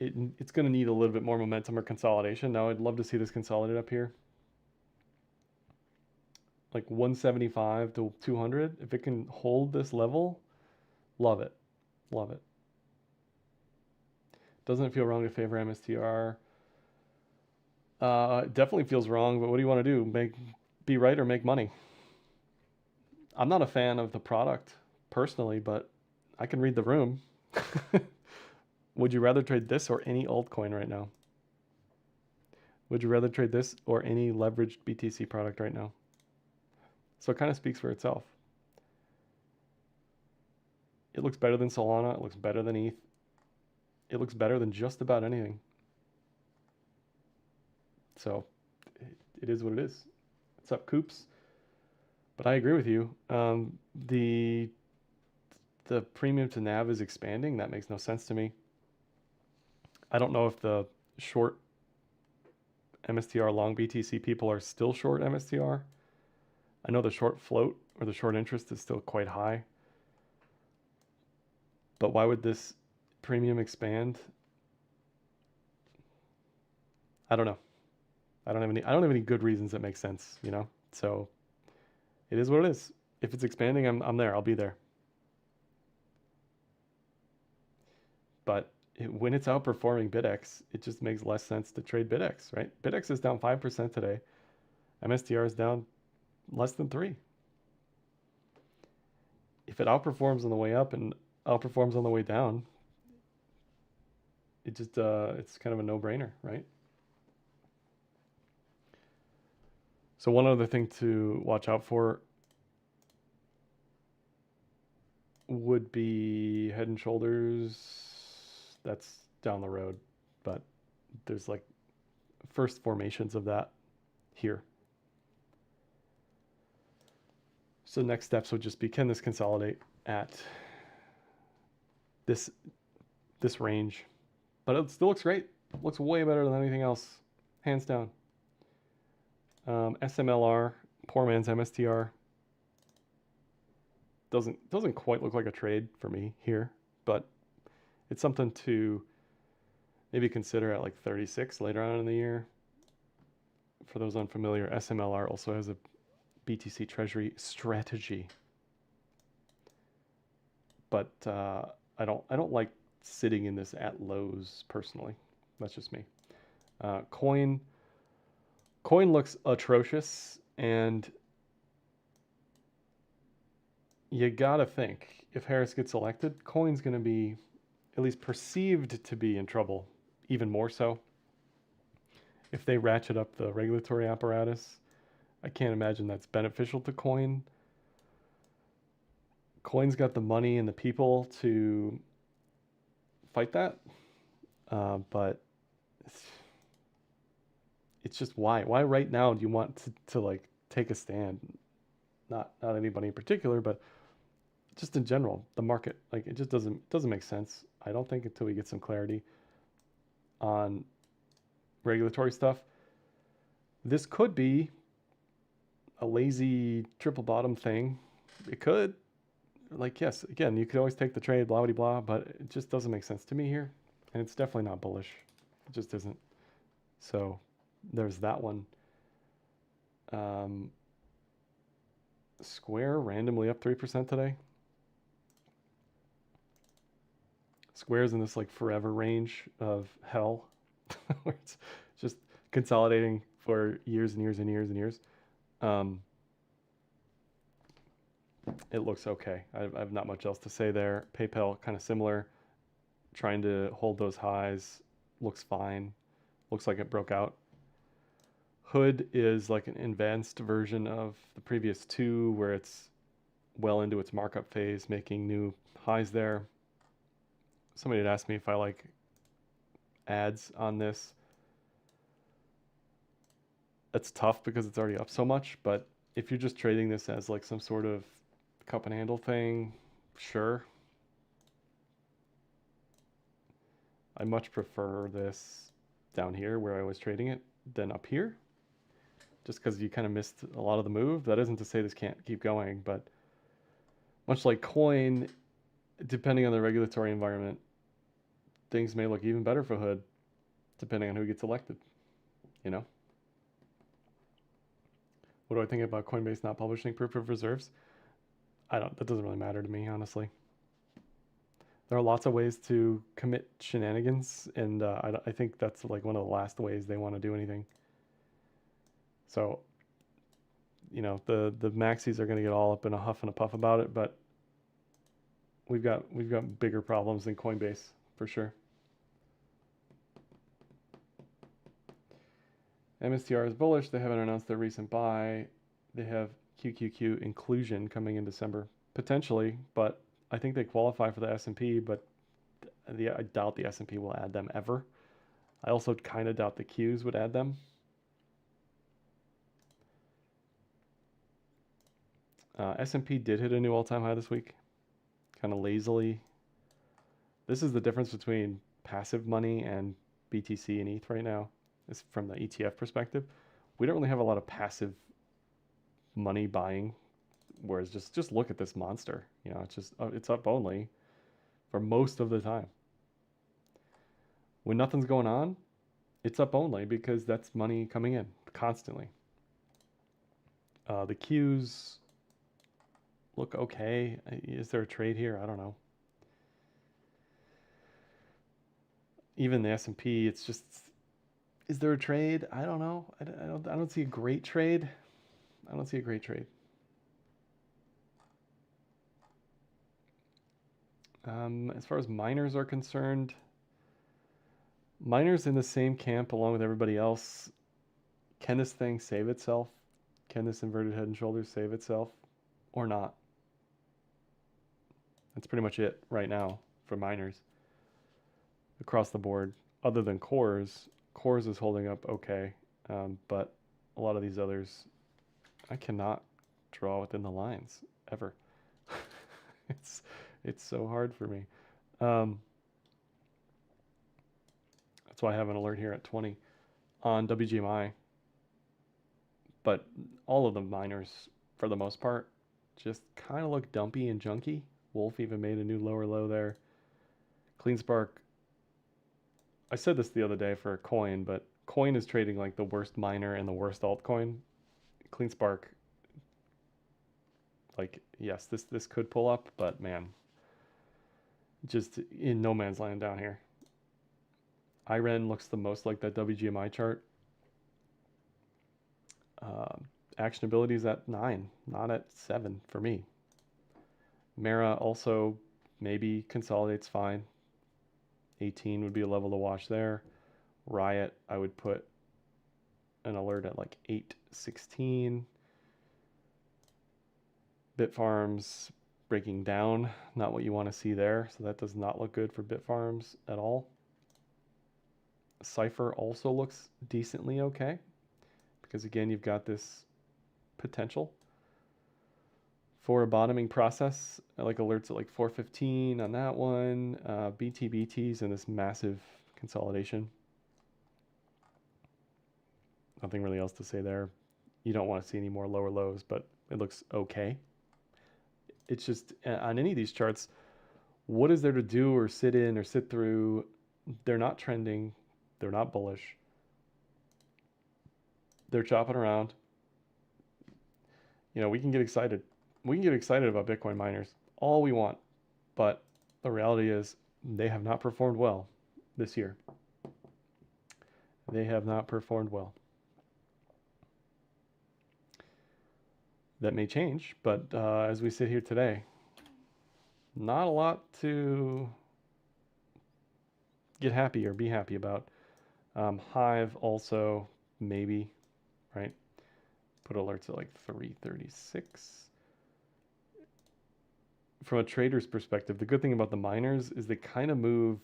it's going to need a little bit more momentum or consolidation. Now, I'd love to see this consolidate up here. Like 175 to 200. If it can hold this level, love it. Love it. Doesn't it feel wrong to favor MSTR? It definitely feels wrong, but what do you want to do? Be right or make money? I'm not a fan of the product personally, but I can read the room. Would you rather trade this or any altcoin right now? Would you rather trade this or any leveraged BTC product right now? So it kind of speaks for itself. It looks better than Solana. It looks better than ETH. It looks better than just about anything. So it is what it is. What's up, Coops? But I agree with you. The premium to NAV is expanding. That makes no sense to me. I don't know if the short MSTR long BTC people are still short MSTR. I know the short float or the short interest is still quite high. But why would this premium expand? I don't know. I don't have any good reasons that make sense, you know? So it is what it is. If it's expanding, I'm there. I'll be there. But when it's outperforming BITX, it just makes less sense to trade BITX, right? BITX is down 5% today. MSTR is down less than 3. If it outperforms on the way up and outperforms on the way down, it just it's kind of a no-brainer, right? So one other thing to watch out for would be Head and Shoulders. That's down the road, but there's like first formations of that here. So next steps would just be, can this consolidate at this range? But it still looks great. It looks way better than anything else, hands down. SMLR, poor man's MSTR. Doesn't quite look like a trade for me here, but it's something to maybe consider at like 36 later on in the year. For those unfamiliar, SMLR also has a BTC Treasury strategy, but I don't like sitting in this at lows personally. That's just me. Coin looks atrocious, and you gotta think if Harris gets elected, Coin's gonna be at least perceived to be in trouble, even more so. If they ratchet up the regulatory apparatus, I can't imagine that's beneficial to Coin. Coin's got the money and the people to fight that, but it's just why right now do you want to like take a stand? Not anybody in particular, but just in general, the market, like it just doesn't make sense. I don't think until we get some clarity on regulatory stuff. This could be a lazy triple bottom thing. It could, like, yes, again, you could always take the trade, blah blah blah, but it just doesn't make sense to me here, and it's definitely not bullish. It just isn't. So there's that one. Square randomly up 3% today. Square's in this like forever range of hell where it's just consolidating for years and years and years and years. It looks okay. I have not much else to say there. PayPal kind of similar, trying to hold those highs. Looks fine. Looks like it broke out. Hood is like an advanced version of the previous two where it's well into its markup phase, making new highs there. Somebody had asked me if I like ads on this. It's tough because it's already up so much, but if you're just trading this as like some sort of cup and handle thing, sure. I much prefer this down here where I was trading it than up here, just because you kind of missed a lot of the move. That isn't to say this can't keep going, but much like coin, depending on the regulatory environment, things may look even better for Hood, depending on who gets elected, you know? What do I think about Coinbase not publishing proof of reserves? That doesn't really matter to me, honestly. There are lots of ways to commit shenanigans, and I think that's like one of the last ways they want to do anything. So, you know, the maxis are going to get all up in a huff and a puff about it, but we've got bigger problems than Coinbase for sure. MSTR is bullish. They haven't announced their recent buy. They have QQQ inclusion coming in December, potentially, but I think they qualify for the S&P, but I doubt the S&P will add them ever. I also kind of doubt the Qs would add them. S&P did hit a new all-time high this week, kind of lazily. This is the difference between passive money and BTC and ETH right now. It's from the ETF perspective. We don't really have a lot of passive money buying, whereas just look at this monster. You know, it's up only for most of the time. When nothing's going on, it's up only because that's money coming in constantly. The Qs look okay. Is there a trade here? I don't know. Even the S&P, it's just, is there a trade? I don't know. I don't see a great trade. I don't see a great trade. As far as miners are concerned, miners in the same camp along with everybody else. Can this thing save itself? Can this inverted head and shoulders save itself or not? That's pretty much it right now for miners across the board. Other than cores is holding up okay, but a lot of these others, I cannot draw within the lines ever. It's so hard for me. That's why I have an alert here at 20 on WGMI. But all of the miners, for the most part, just kind of look dumpy and junky. Wolf even made a new lower low there. CleanSpark, I said this the other day for a coin, but coin is trading like the worst miner and the worst altcoin. CleanSpark, like, yes, this could pull up, but man, just in no man's land down here. IREN looks the most like that WGMI chart. Actionability is at 9, not at 7 for me. Mara also maybe consolidates fine. 18 would be a level to watch there. Riot, I would put an alert at like 8.16. Bitfarms breaking down, not what you want to see there. So that does not look good for Bitfarms at all. Cypher also looks decently okay, because again, you've got this potential for a bottoming process. I like alerts at like 415 on that one. BTBT's in this massive consolidation. Nothing really else to say there. You don't want to see any more lower lows, but it looks okay. It's just, on any of these charts, what is there to do or sit in or sit through? They're not trending. They're not bullish. They're chopping around. You know, we can get excited. We can get excited about Bitcoin miners all we want, but the reality is they have not performed well this year. They have not performed well. That may change, but as we sit here today, not a lot to get happy or be happy about. Hive also, maybe, right? Put alerts at like 336. From a trader's perspective, the good thing about the miners is they kind of move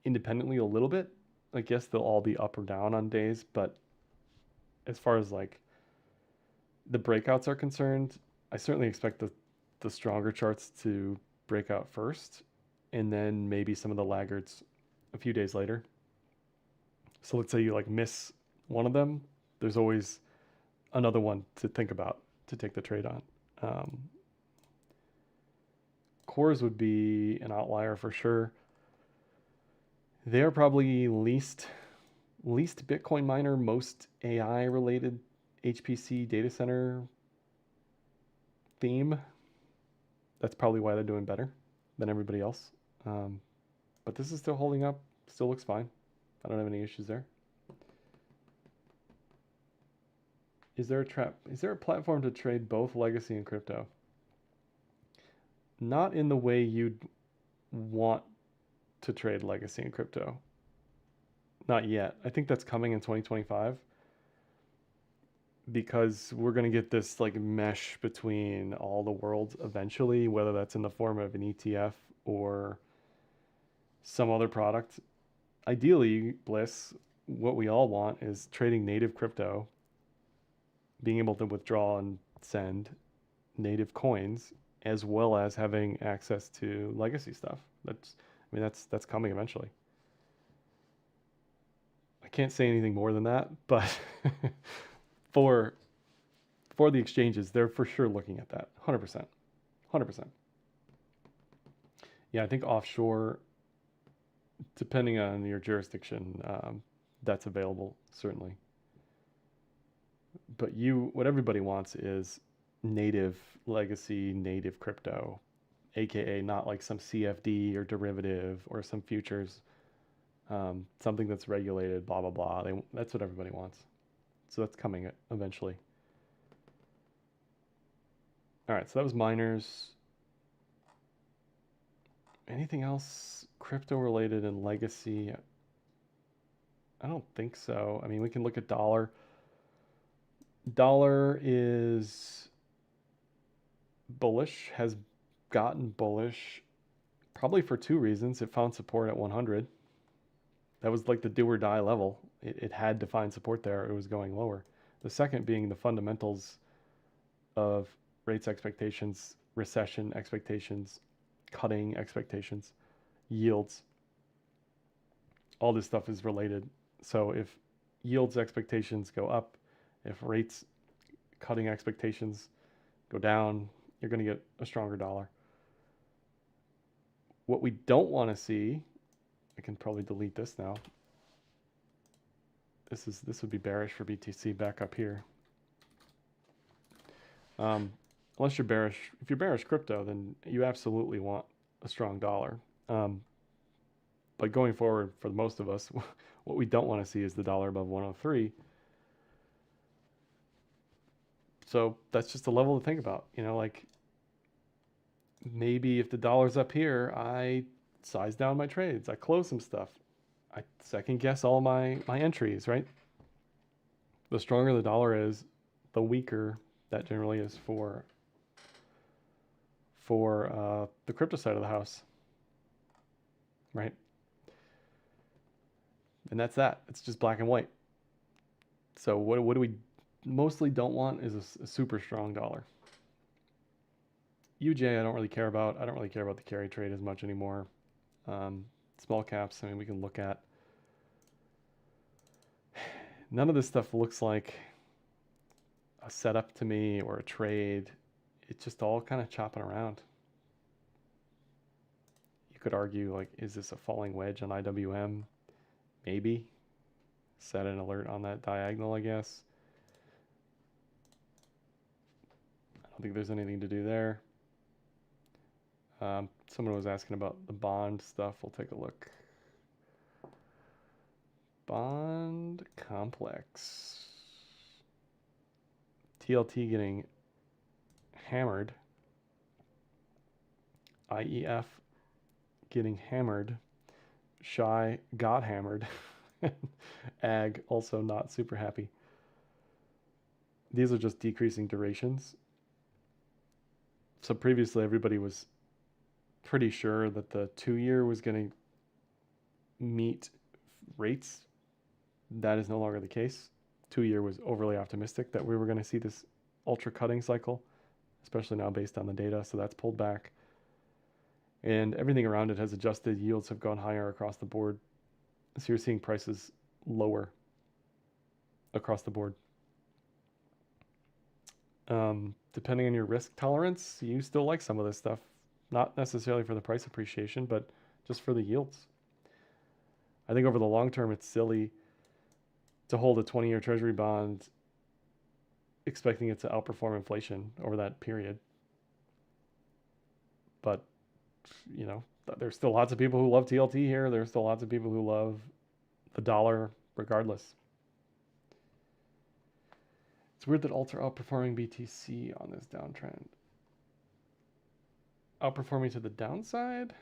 independently a little bit. I guess they'll all be up or down on days, but as far as like the breakouts are concerned, I certainly expect the stronger charts to break out first, and then maybe some of the laggards a few days later. So let's say you like miss one of them, there's always another one to think about to take the trade on. Cores would be an outlier for sure. They're probably least Bitcoin miner, most AI related HPC data center theme. That's probably why they're doing better than everybody else. But this is still holding up, still looks fine. I don't have any issues there. Is there a platform to trade both legacy and crypto? Not in the way you'd want to trade legacy and crypto. Not yet. I think that's coming in 2025 because we're going to get this like mesh between all the worlds eventually, whether that's in the form of an ETF or some other product. Ideally, Bliss, what we all want is trading native crypto, being able to withdraw and send native coins, as well as having access to legacy stuff. That's coming eventually. I can't say anything more than that, but for the exchanges, they're for sure looking at that. 100%. 100%. Yeah, I think offshore, depending on your jurisdiction, that's available, certainly. But what everybody wants is native legacy, native crypto, aka not like some CFD or derivative or some futures, something that's regulated, blah, blah, blah. That's what everybody wants. So that's coming eventually. All right, so that was miners. Anything else crypto related and legacy? I don't think so. I mean, we can look at dollar. Dollar is bullish, has gotten bullish probably for two reasons. It found support at 100. That was like the do or die level. It had to find support there. It was going lower. The second being the fundamentals of rates expectations, recession expectations, cutting expectations, yields. All this stuff is related. So if yields expectations go up, if rates cutting expectations go down, you're going to get a stronger dollar. What we don't want to see, I can probably delete this now. This would be bearish for BTC back up here. Unless you're bearish, if you're bearish crypto, then you absolutely want a strong dollar. But going forward, for most of us, what we don't want to see is the dollar above 103. So that's just a level to think about. You know, like maybe if the dollar's up here, I size down my trades. I close some stuff. I second guess all my entries, right? The stronger the dollar is, the weaker that generally is for the crypto side of the house, right? And that's that. It's just black and white. So what do we mostly don't want is a super strong dollar. UJ I don't really care about. I don't really care about the carry trade as much anymore. Small caps, I mean, we can look at. None of this stuff looks like a setup to me or a trade. It's just all kind of chopping around. You could argue, like, is this a falling wedge on IWM? Maybe. Set an alert on that diagonal, I guess. I don't think there's anything to do there. Someone was asking about the bond stuff. We'll take a look. Bond complex. TLT getting hammered. IEF getting hammered. Shy got hammered. Ag also not super happy. These are just decreasing durations. So previously everybody was pretty sure that the 2-year was going to meet rates. That is no longer the case. 2-year was overly optimistic that we were going to see this ultra cutting cycle, especially now based on the data. So that's pulled back. And everything around it has adjusted. Yields have gone higher across the board. So you're seeing prices lower across the board. Depending on your risk tolerance, you still like some of this stuff. Not necessarily for the price appreciation, but just for the yields. I think over the long term, it's silly to hold a 20-year treasury bond expecting it to outperform inflation over that period. But, you know, there's still lots of people who love TLT here. There's still lots of people who love the dollar regardless. It's weird that alts are outperforming BTC on this downtrend. Outperforming to the downside?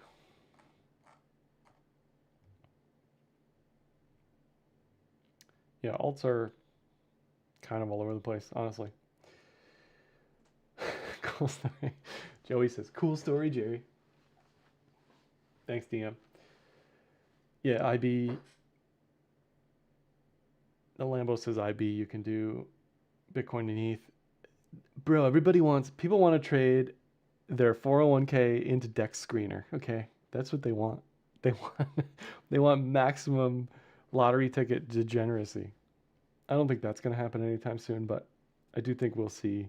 Yeah, alts are kind of all over the place, honestly. Cool story. Joey says, cool story, Jerry. Thanks, DM. Yeah, IB. The Lambo says IB, you can do Bitcoin and ETH. Bro, people want to trade their 401k into Dex Screener. Okay, that's what they want. They want maximum lottery ticket degeneracy. I don't think that's going to happen anytime soon, but I do think we'll see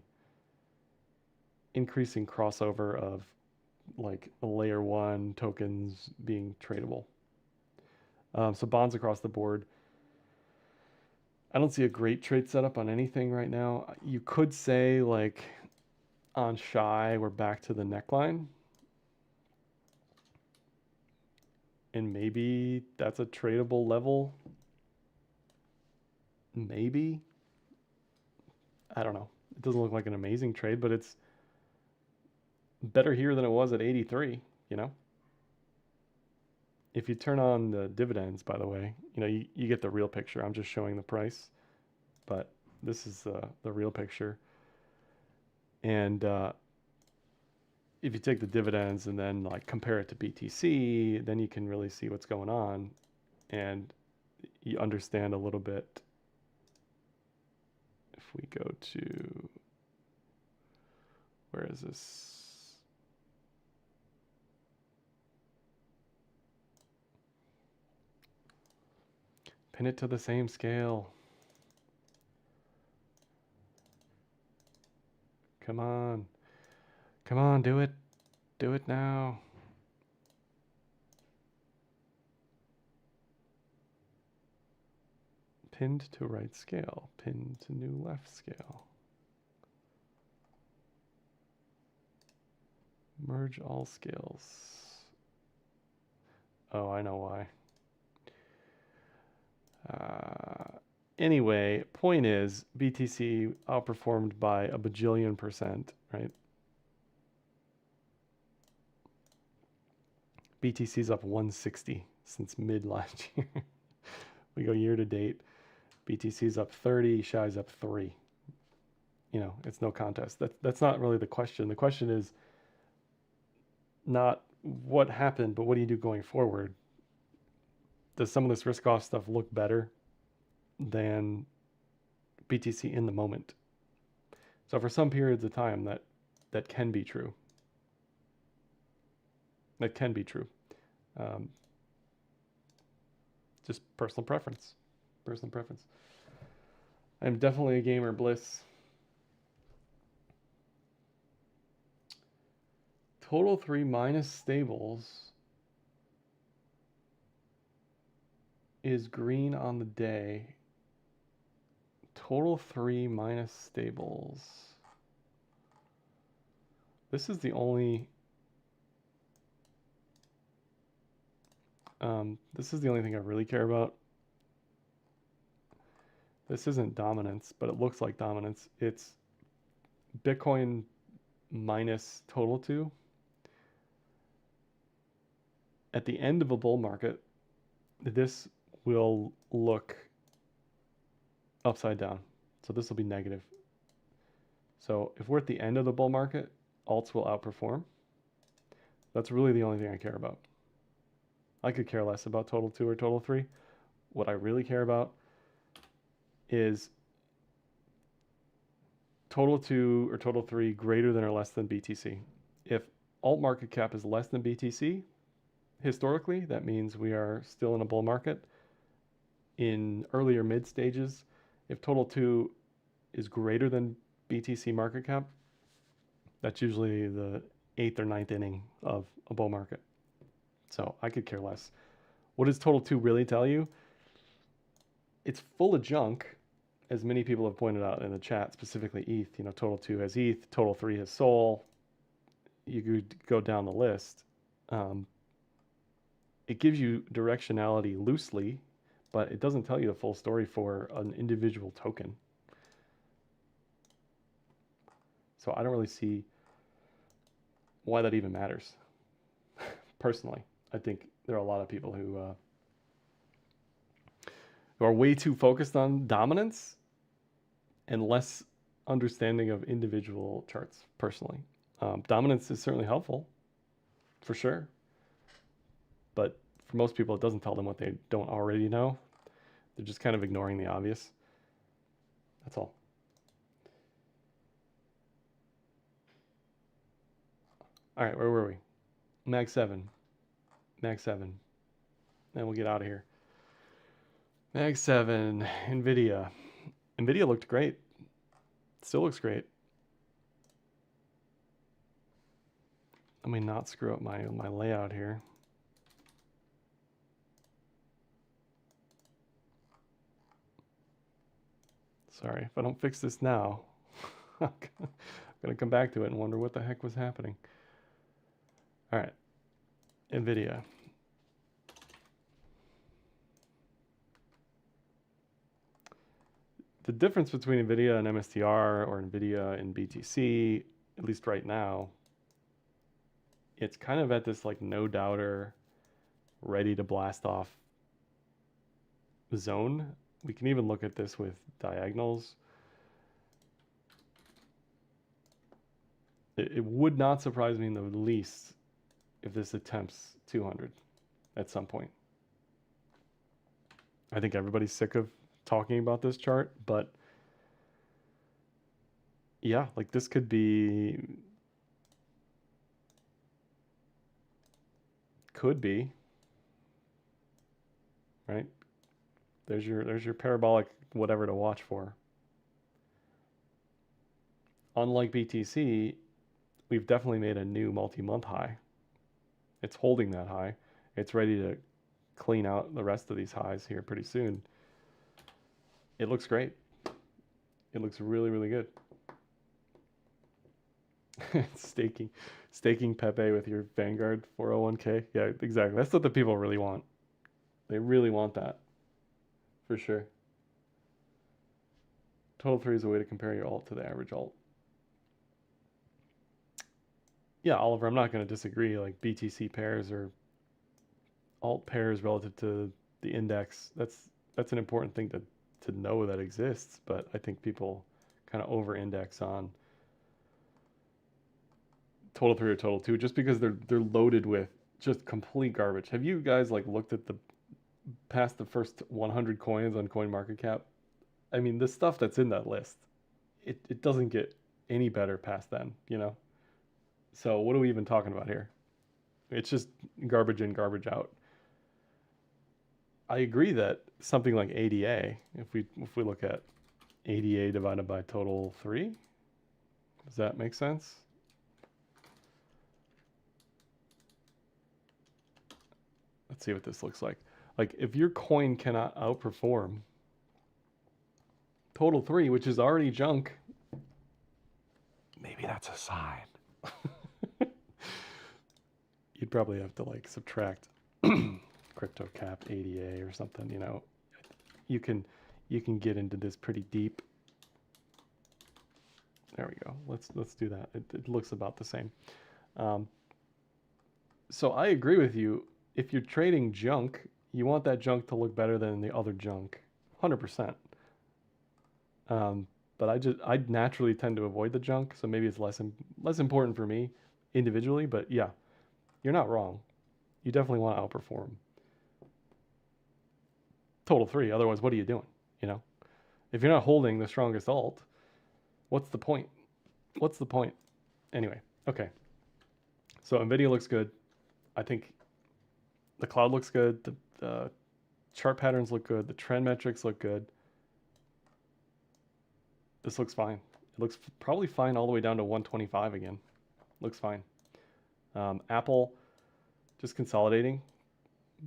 increasing crossover of like layer 1 tokens being tradable. So bonds across the board. I don't see a great trade setup on anything right now. You could say like on Shy, we're back to the neckline. And maybe that's a tradable level. Maybe. I don't know. It doesn't look like an amazing trade, but it's better here than it was at 83, you know? If you turn on the dividends, by the way, you know, you get the real picture. I'm just showing the price, but this is the real picture. And if you take the dividends and then like compare it to BTC, then you can really see what's going on and you understand a little bit. If we go to, where is this? Pin it to the same scale. Come on. Come on, do it. Do it now. Pinned to right scale. Pinned to new left scale. Merge all scales. Oh, I know why. Anyway, point is, BTC outperformed by a bajillion %, right? BTC's up 160 since mid last year. We go year to date. BTC's up 30, Shy's up 3. You know, it's no contest. That's not really the question. The question is not what happened, but what do you do going forward? Does some of this risk off stuff look better than BTC in the moment? So for some periods of time, that can be true. That can be true. Just personal preference. Personal preference. I'm definitely a gamer, Bliss. Total 3 minus stables is green on the day. Total 3 minus stables. This is the only This is the only thing I really care about. This isn't dominance, but it looks like dominance. It's Bitcoin minus total 2. At the end of a bull market, this will look upside down. So this will be negative. So if we're at the end of the bull market, alts will outperform. That's really the only thing I care about. I could care less about total 2 or total 3. What I really care about is total 2 or total 3 greater than or less than BTC. If alt market cap is less than BTC, historically, that means we are still in a bull market. In earlier mid stages, if total 2 is greater than BTC market cap, that's usually the 8th or 9th inning of a bull market. So I could care less. What does total 2 really tell you? It's full of junk, as many people have pointed out in the chat, specifically ETH. You know, total 2 has ETH, total 3 has Sol. You could go down the list. It gives you directionality loosely, but it doesn't tell you the full story for an individual token. So I don't really see why that even matters. Personally, I think there are a lot of people who are way too focused on dominance and less understanding of individual charts, personally. Dominance is certainly helpful, for sure. But for most people, it doesn't tell them what they don't already know. They're just kind of ignoring the obvious. That's all. All right, where were we? Mag 7. Mag 7. Then we'll get out of here. Mag 7, NVIDIA. NVIDIA looked great. Still looks great. Let me not screw up my layout here. Sorry, if I don't fix this now, I'm gonna come back to it and wonder what the heck was happening. All right, NVIDIA. The difference between NVIDIA and MSTR or NVIDIA and BTC, at least right now, it's kind of at this like no doubter, ready to blast off zone. We can even look at this with diagonals. It would not surprise me in the least if this attempts 200 at some point. I think everybody's sick of talking about this chart, but yeah, like this could be, right? There's your parabolic whatever to watch for. Unlike BTC, we've definitely made a new multi-month high. It's holding that high. It's ready to clean out the rest of these highs here pretty soon. It looks great. It looks really, really good. Staking Pepe with your Vanguard 401k. Yeah, exactly. That's what the people really want. They really want that. For sure. Total 3 is a way to compare your alt to the average alt. Yeah, Oliver, I'm not going to disagree. Like BTC pairs or alt pairs relative to the index. That's an important thing to know that exists, but I think people kind of over-index on total 3 or total 2 just because they're loaded with just complete garbage. Have you guys like looked at the past the first 100 coins on CoinMarketCap? I mean, the stuff that's in that list, it doesn't get any better past then, you know? So what are we even talking about here? It's just garbage in, garbage out. I agree that something like ADA, if we look at ADA divided by total 3, does that make sense? Let's see what this looks like. Like if your coin cannot outperform total 3, which is already junk, maybe that's a sign. You'd probably have to like subtract crypto cap ADA or something, you know, you can get into this pretty deep. There we go. Let's do that. It looks about the same. So I agree with you. If you're trading junk, you want that junk to look better than the other junk, 100%. But I naturally tend to avoid the junk, so maybe it's less important for me individually. But yeah, you're not wrong. You definitely want to outperform total 3. Otherwise, what are you doing? You know, if you're not holding the strongest alt, what's the point? What's the point? Anyway, okay. So Nvidia looks good. I think the cloud looks good. The chart patterns look good. The trend metrics look good. This looks fine. It looks probably fine all the way down to 125 again. Looks fine. Apple just consolidating.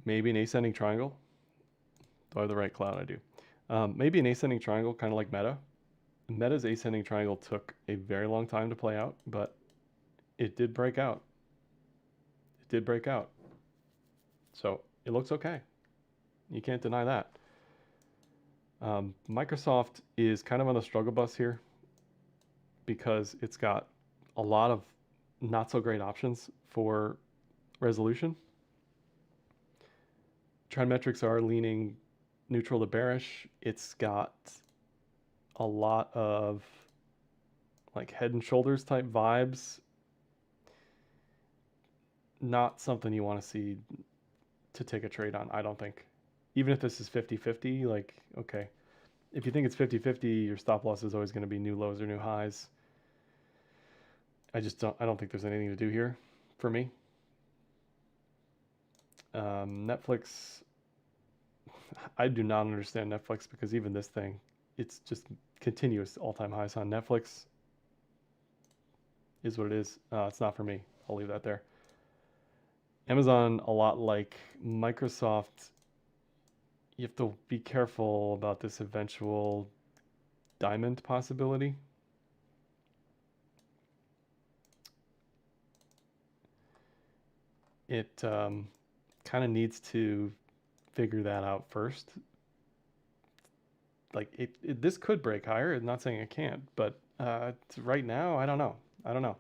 Maybe an ascending triangle. Do I have the right cloud? I do. Maybe an ascending triangle, kind of like Meta. Meta's ascending triangle took a very long time to play out, but it did break out. It did break out. So it looks okay. You can't deny that. Microsoft is kind of on the struggle bus here because it's got a lot of not so great options for resolution. Trend metrics are leaning neutral to bearish. It's got a lot of like head and shoulders type vibes. Not something you want to see to take a trade on, I don't think. Even if this is 50-50, like, okay. If you think it's 50-50, your stop loss is always going to be new lows or new highs. I don't think there's anything to do here for me. Netflix, I do not understand Netflix because even this thing, it's just continuous all-time highs on Netflix. Is what it is. It's not for me. I'll leave that there. Amazon, a lot like Microsoft, you have to be careful about this eventual diamond possibility. It kind of needs to figure that out first. Like this could break higher. I'm not saying it can't, but right now, I don't know.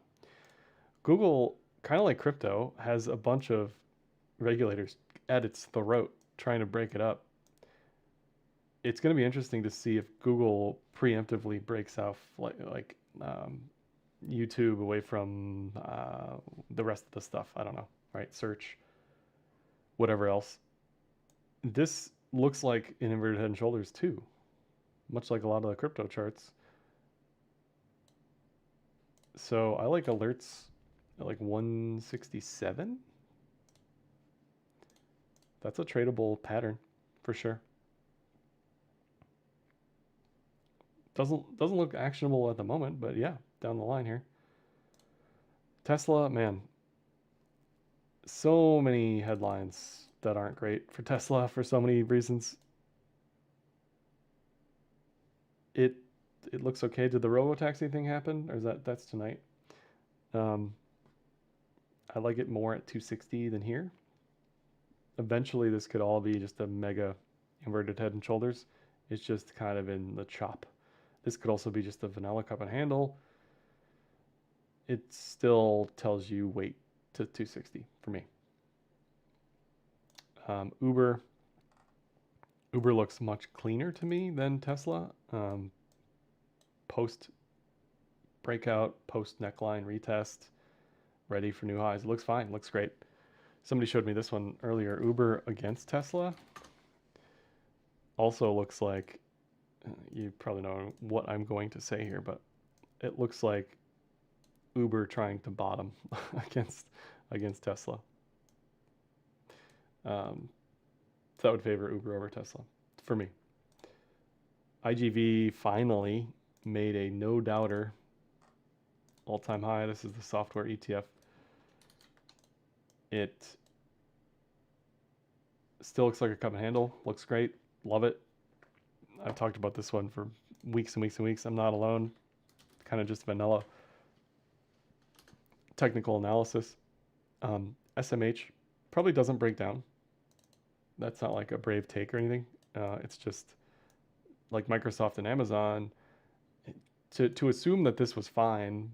Google, kind of like crypto, has a bunch of regulators at its throat trying to break it up. It's going to be interesting to see if Google preemptively breaks out like YouTube away from the rest of the stuff. I don't know, right? Search, whatever else. This looks like an inverted head and shoulders too, much like a lot of the crypto charts. So I like alerts at like 167. That's a tradable pattern for sure. Doesn't look actionable at the moment, but yeah, down the line here. Tesla, man, so many headlines that aren't great for Tesla for so many reasons. It looks okay. Did the robotaxi thing happen, or that's tonight? I like it more at 260 than here. Eventually, this could all be just a mega inverted head and shoulders. It's just kind of in the chop. This could also be just a vanilla cup and handle. It still tells you wait to 260 for me. Uber looks much cleaner to me than Tesla. Post breakout, post neckline retest, ready for new highs. It looks fine, looks great. Somebody showed me this one earlier. Uber against Tesla also looks like, you probably know what I'm going to say here, but it looks like Uber trying to bottom against Tesla. So that would favor Uber over Tesla for me. IGV finally made a no doubter all-time high. This is the software ETF. It still looks like a cup and handle. Looks great. Love it. I've talked about this one for weeks and weeks and weeks. I'm not alone. Kind of just vanilla technical analysis. SMH probably doesn't break down. That's not like a brave take or anything. It's just like Microsoft and Amazon. To assume that this was fine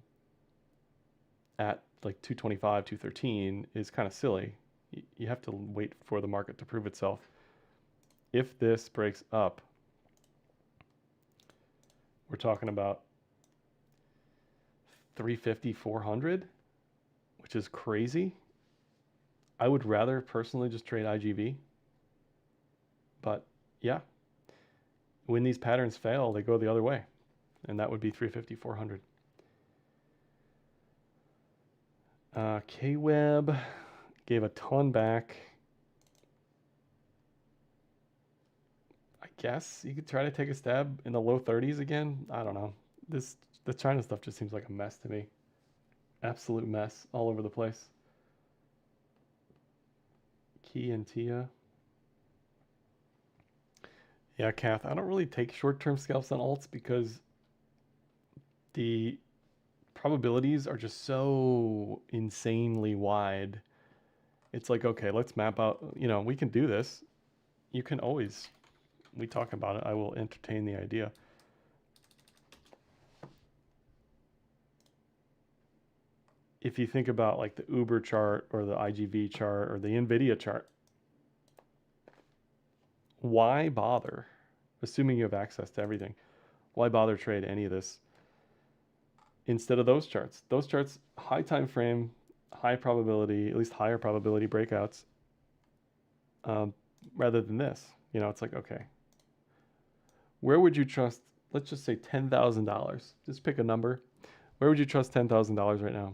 at like 225, 213 is kind of silly. You have to wait for the market to prove itself. If this breaks up, we're talking about 350, 400, which is crazy. I would rather personally just trade IGV. But yeah, when these patterns fail, they go the other way. And that would be 350, 400. K-Web gave a ton back. I guess you could try to take a stab in the low 30s again. I don't know. The China stuff just seems like a mess to me. Absolute mess all over the place. Key and Tia. Yeah, Kath, I don't really take short-term scalps on alts because the probabilities are just so insanely wide. It's like, okay, let's map out, we can do this. You can always, we talk about it. I will entertain the idea. If you think about like the Uber chart or the IGV chart or the NVIDIA chart, why bother? Assuming you have access to everything, why bother trade any of this instead of those charts? Those charts, high time frame, high probability, at least higher probability breakouts, rather than this. It's like, okay, where would you trust? Let's just say $10,000. Just pick a number. Where would you trust $10,000 right now?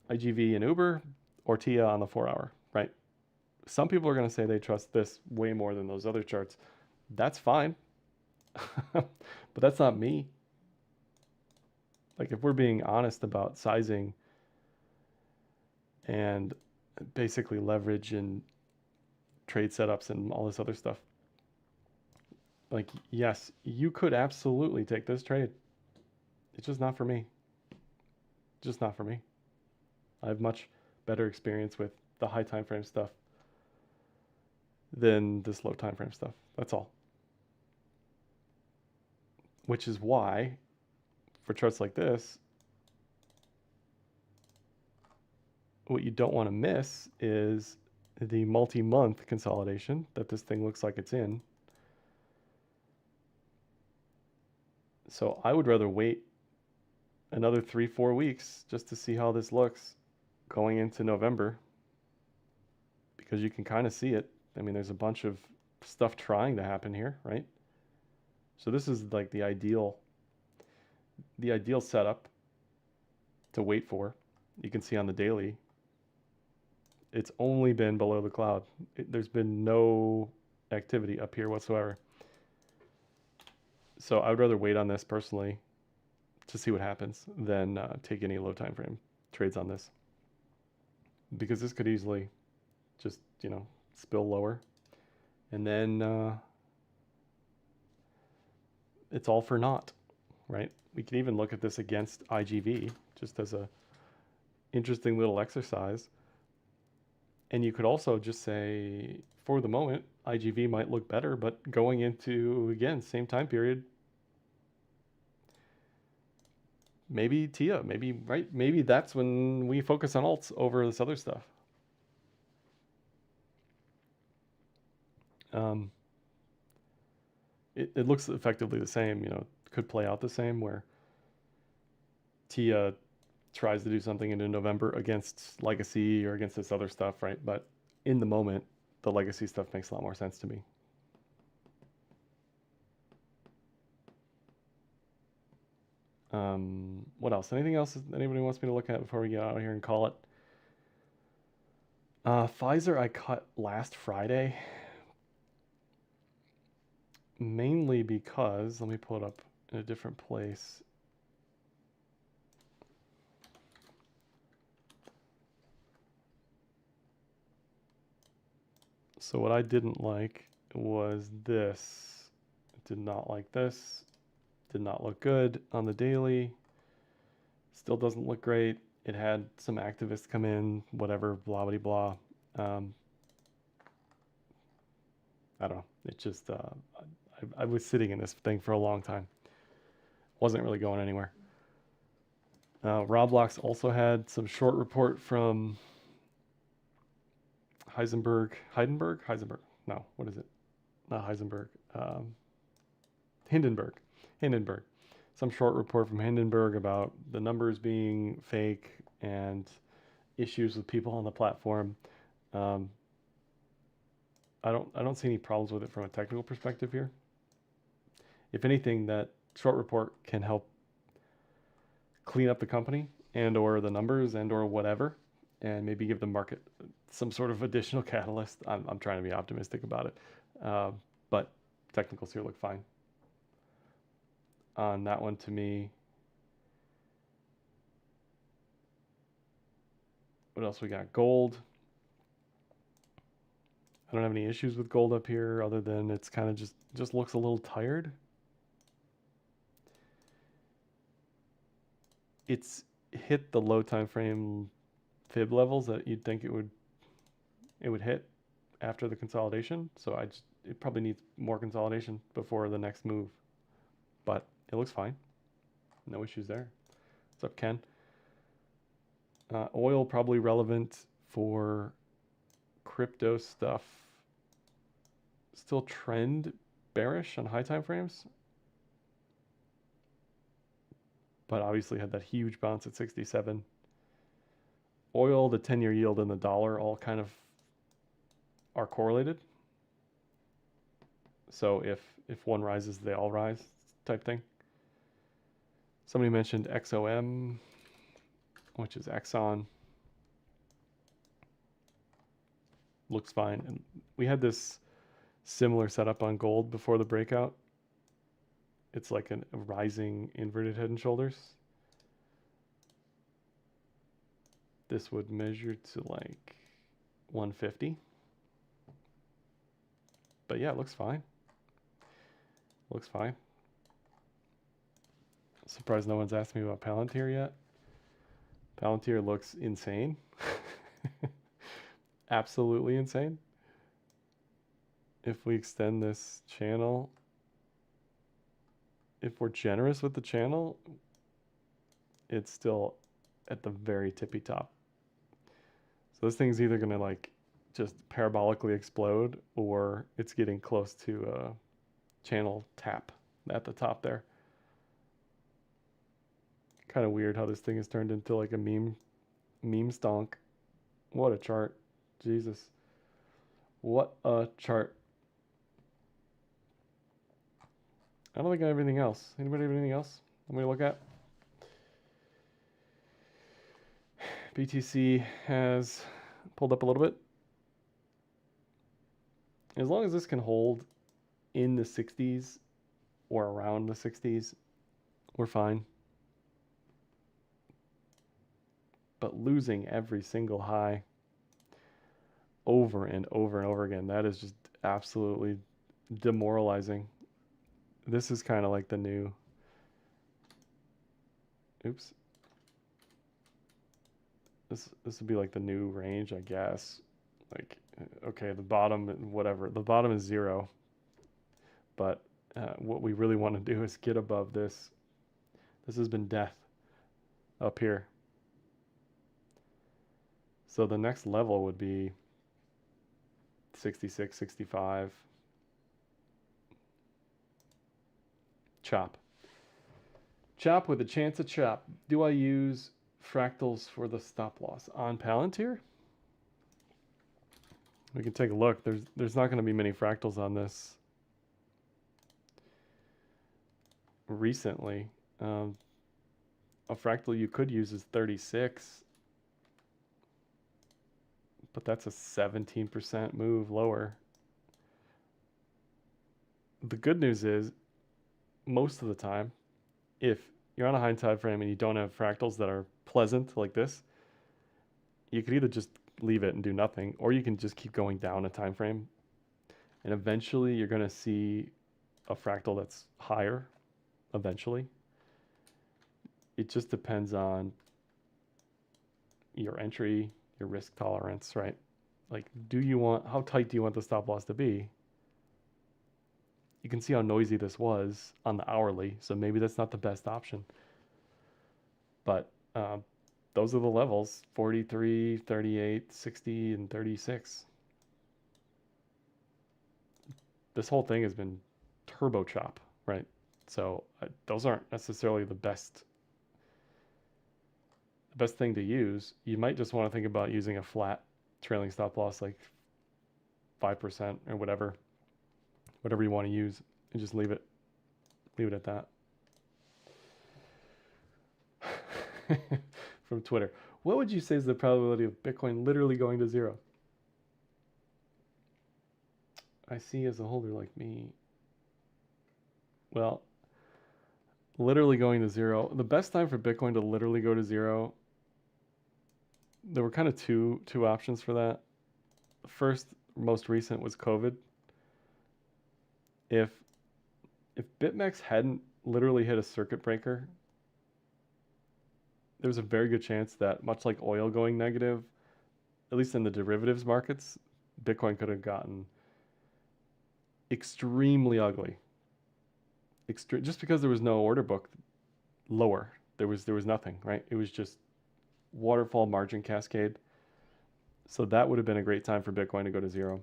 IGV and Uber or TIA on the 4-hour, right? Some people are going to say they trust this way more than those other charts. That's fine. But that's not me. Like if we're being honest about sizing and basically leverage and trade setups and all this other stuff, like yes, you could absolutely take this trade. It's just not for me. Just not for me. I have much better experience with the high time frame stuff than this low time frame stuff. That's all. Which is why for charts like this, what you don't want to miss is the multi-month consolidation that this thing looks like it's in. So I would rather wait another 3-4 weeks just to see how this looks going into November, because you can kind of see it. I mean, there's a bunch of stuff trying to happen here, right? So this is like the ideal setup to wait for. You can see on the daily, it's only been below the cloud. There's been no activity up here whatsoever. So I would rather wait on this personally to see what happens than take any low time frame trades on this, because this could easily just spill lower, and then it's all for naught, right? We can even look at this against IGV just as a interesting little exercise. And you could also just say, for the moment, IGV might look better, but going into, again, same time period, maybe TIA, maybe that's when we focus on alts over this other stuff. It looks effectively the same, could play out the same, where TIA tries to do something into November against legacy or against this other stuff, right? But in the moment, the legacy stuff makes a lot more sense to me. What else? Anything else anybody wants me to look at before we get out of here and call it? Pfizer I cut last Friday, mainly because, let me pull it up in a different place. So what I didn't like was this. I did not like this. Did not look good on the daily. Still doesn't look great. It had some activists come in, whatever, blah, blah, blah. I don't know. It just I was sitting in this thing for a long time. Wasn't really going anywhere. Roblox also had some short report from Heisenberg. No, what is it? Not Heisenberg. Hindenburg. Some short report from Hindenburg about the numbers being fake and issues with people on the platform. I don't see any problems with it from a technical perspective here. If anything, that short report can help clean up the company and or the numbers and or whatever, and maybe give the market some sort of additional catalyst. I'm trying to be optimistic about it, but technicals here look fine. On that one, to me, what else we got? Gold. I don't have any issues with gold up here other than it's kind of just looks a little tired. It's hit the low time frame fib levels that you'd think it would hit after the consolidation. So it probably needs more consolidation before the next move. But it looks fine. No issues there. What's up, Ken? Oil probably relevant for crypto stuff. Still trend bearish on high time frames. But obviously had that huge bounce at 67. Oil, the 10-year yield, and the dollar all kind of are correlated. So if one rises, they all rise type thing. Somebody mentioned XOM, which is Exxon. Looks fine. And we had this similar setup on gold before the breakout. It's like a rising inverted head and shoulders. This would measure to like 150. But yeah, it looks fine. Looks fine. Surprised no one's asked me about Palantir yet. Palantir looks insane. Absolutely insane. If we extend this channel, if we're generous with the channel, it's still at the very tippy top. So this thing's either gonna like just parabolically explode, or it's getting close to a channel tap at the top there. Kind of weird how this thing has turned into like a meme stonk. What a chart. Jesus. What a chart. I don't think I have anything else. Anybody have anything else let me look at? BTC has pulled up a little bit. As long as this can hold in the 60s or around the 60s, we're fine. But losing every single high over and over and over again, that is just absolutely demoralizing. This is kind of like the new, oops. This would be like the new range, I guess. Like, okay, the bottom, whatever. The bottom is 0. But what we really want to do is get above this. This has been death up here. So the next level would be 66, 65. Chop. Chop with a chance of chop. Do I use fractals for the stop loss on Palantir? We can take a look. There's not going to be many fractals on this recently. A fractal you could use is 36, but that's a 17% move lower. The good news is, most of the time, if you're on a high time frame and you don't have fractals that are pleasant like this, you could either just leave it and do nothing, or you can just keep going down a time frame, and eventually you're going to see a fractal that's higher. Eventually, it just depends on your entry, your risk tolerance, right? Like, how tight do you want the stop loss to be? You can see how noisy this was on the hourly, so maybe that's not the best option. But those are the levels: 43, 38, 60, and 36. This whole thing has been turbo chop, right? So those aren't necessarily the best thing to use. You might just want to think about using a flat trailing stop loss, like 5% or whatever you want to use, and just leave it at that. From Twitter, what would you say is the probability of Bitcoin literally going to zero? I see as a holder like me. Well, literally going to zero. The best time for Bitcoin to literally go to zero, there were kind of two options for that. The first, most recent, was COVID. If BitMEX hadn't literally hit a circuit breaker, there's a very good chance that, much like oil going negative, at least in the derivatives markets, Bitcoin could have gotten extremely ugly. Just because there was no order book lower, there was nothing, right? It was just waterfall margin cascade. So that would have been a great time for Bitcoin to go to zero.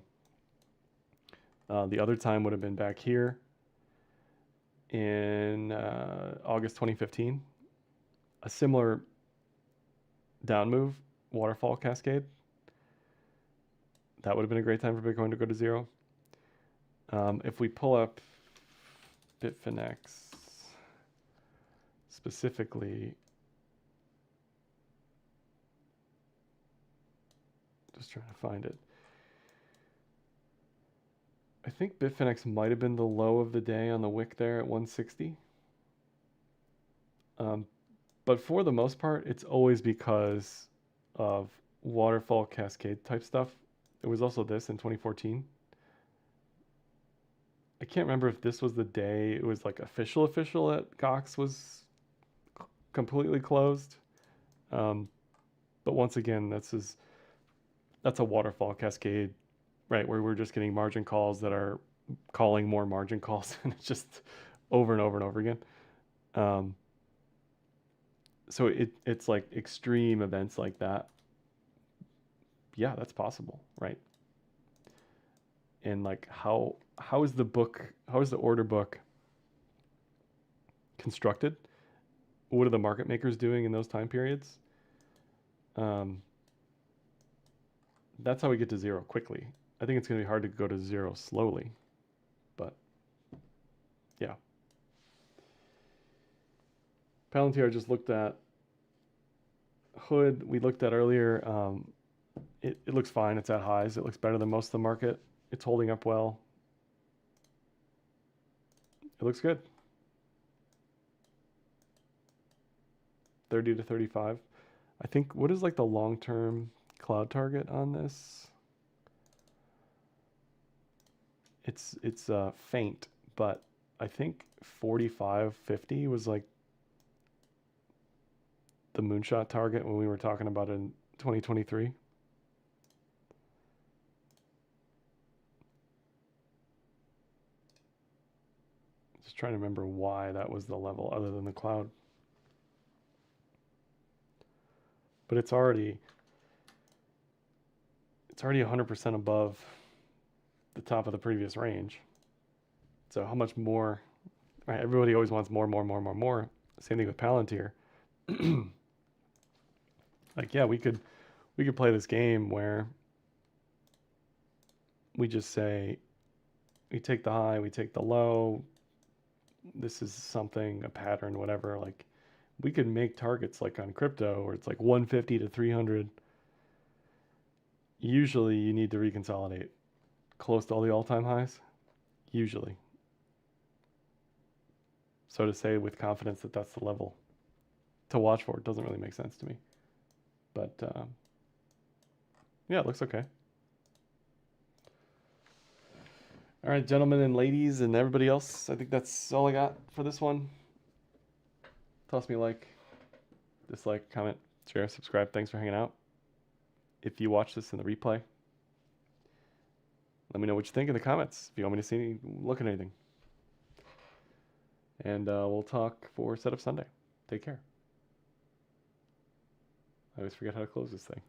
The other time would have been back here in August 2015. A similar down move, waterfall cascade. That would have been a great time for Bitcoin to go to zero. If we pull up Bitfinex specifically, just trying to find it. I think Bitfinex might have been the low of the day on the wick there at 160. But for the most part, it's always because of waterfall cascade type stuff. There was also this in 2014. I can't remember if this was the day it was like official at Gox was completely closed. But once again, that's a waterfall cascade, right? Where we're just getting margin calls that are calling more margin calls, and it's just over and over and over again. So it's like extreme events like that. Yeah, that's possible, right? And like how is the order book constructed? What are the market makers doing in those time periods? That's how we get to zero quickly. I think it's going to be hard to go to zero slowly, but yeah. Palantir just looked at. Hood we looked at earlier. It looks fine. It's at highs. It looks better than most of the market. It's holding up well. It looks good. 30 to 35. I think, what is like the long-term cloud target on this? It's faint, but I think 45.50 was like the moonshot target when we were talking about it in 2023. Just trying to remember why that was the level other than the cloud. But it's already 100% above the top of the previous range. So how much more? Right, everybody always wants more. Same thing with Palantir. Like, yeah, we could play this game where we just say we take the high, we take the low. This is something, a pattern, whatever. Like, we could make targets like on crypto where it's like 150 to 300. Usually you need to reconsolidate close to all the all-time highs. Usually. So to say with confidence that that's the level to watch for, it doesn't really make sense to me. But yeah, it looks okay. All right, gentlemen and ladies and everybody else, I think that's all I got for this one. Toss me a like, dislike, comment, share, subscribe. Thanks for hanging out. If you watch this in the replay, let me know what you think in the comments. If you want me to see look at anything. And we'll talk for Setup Sunday. Take care. I always forget how to close this thing.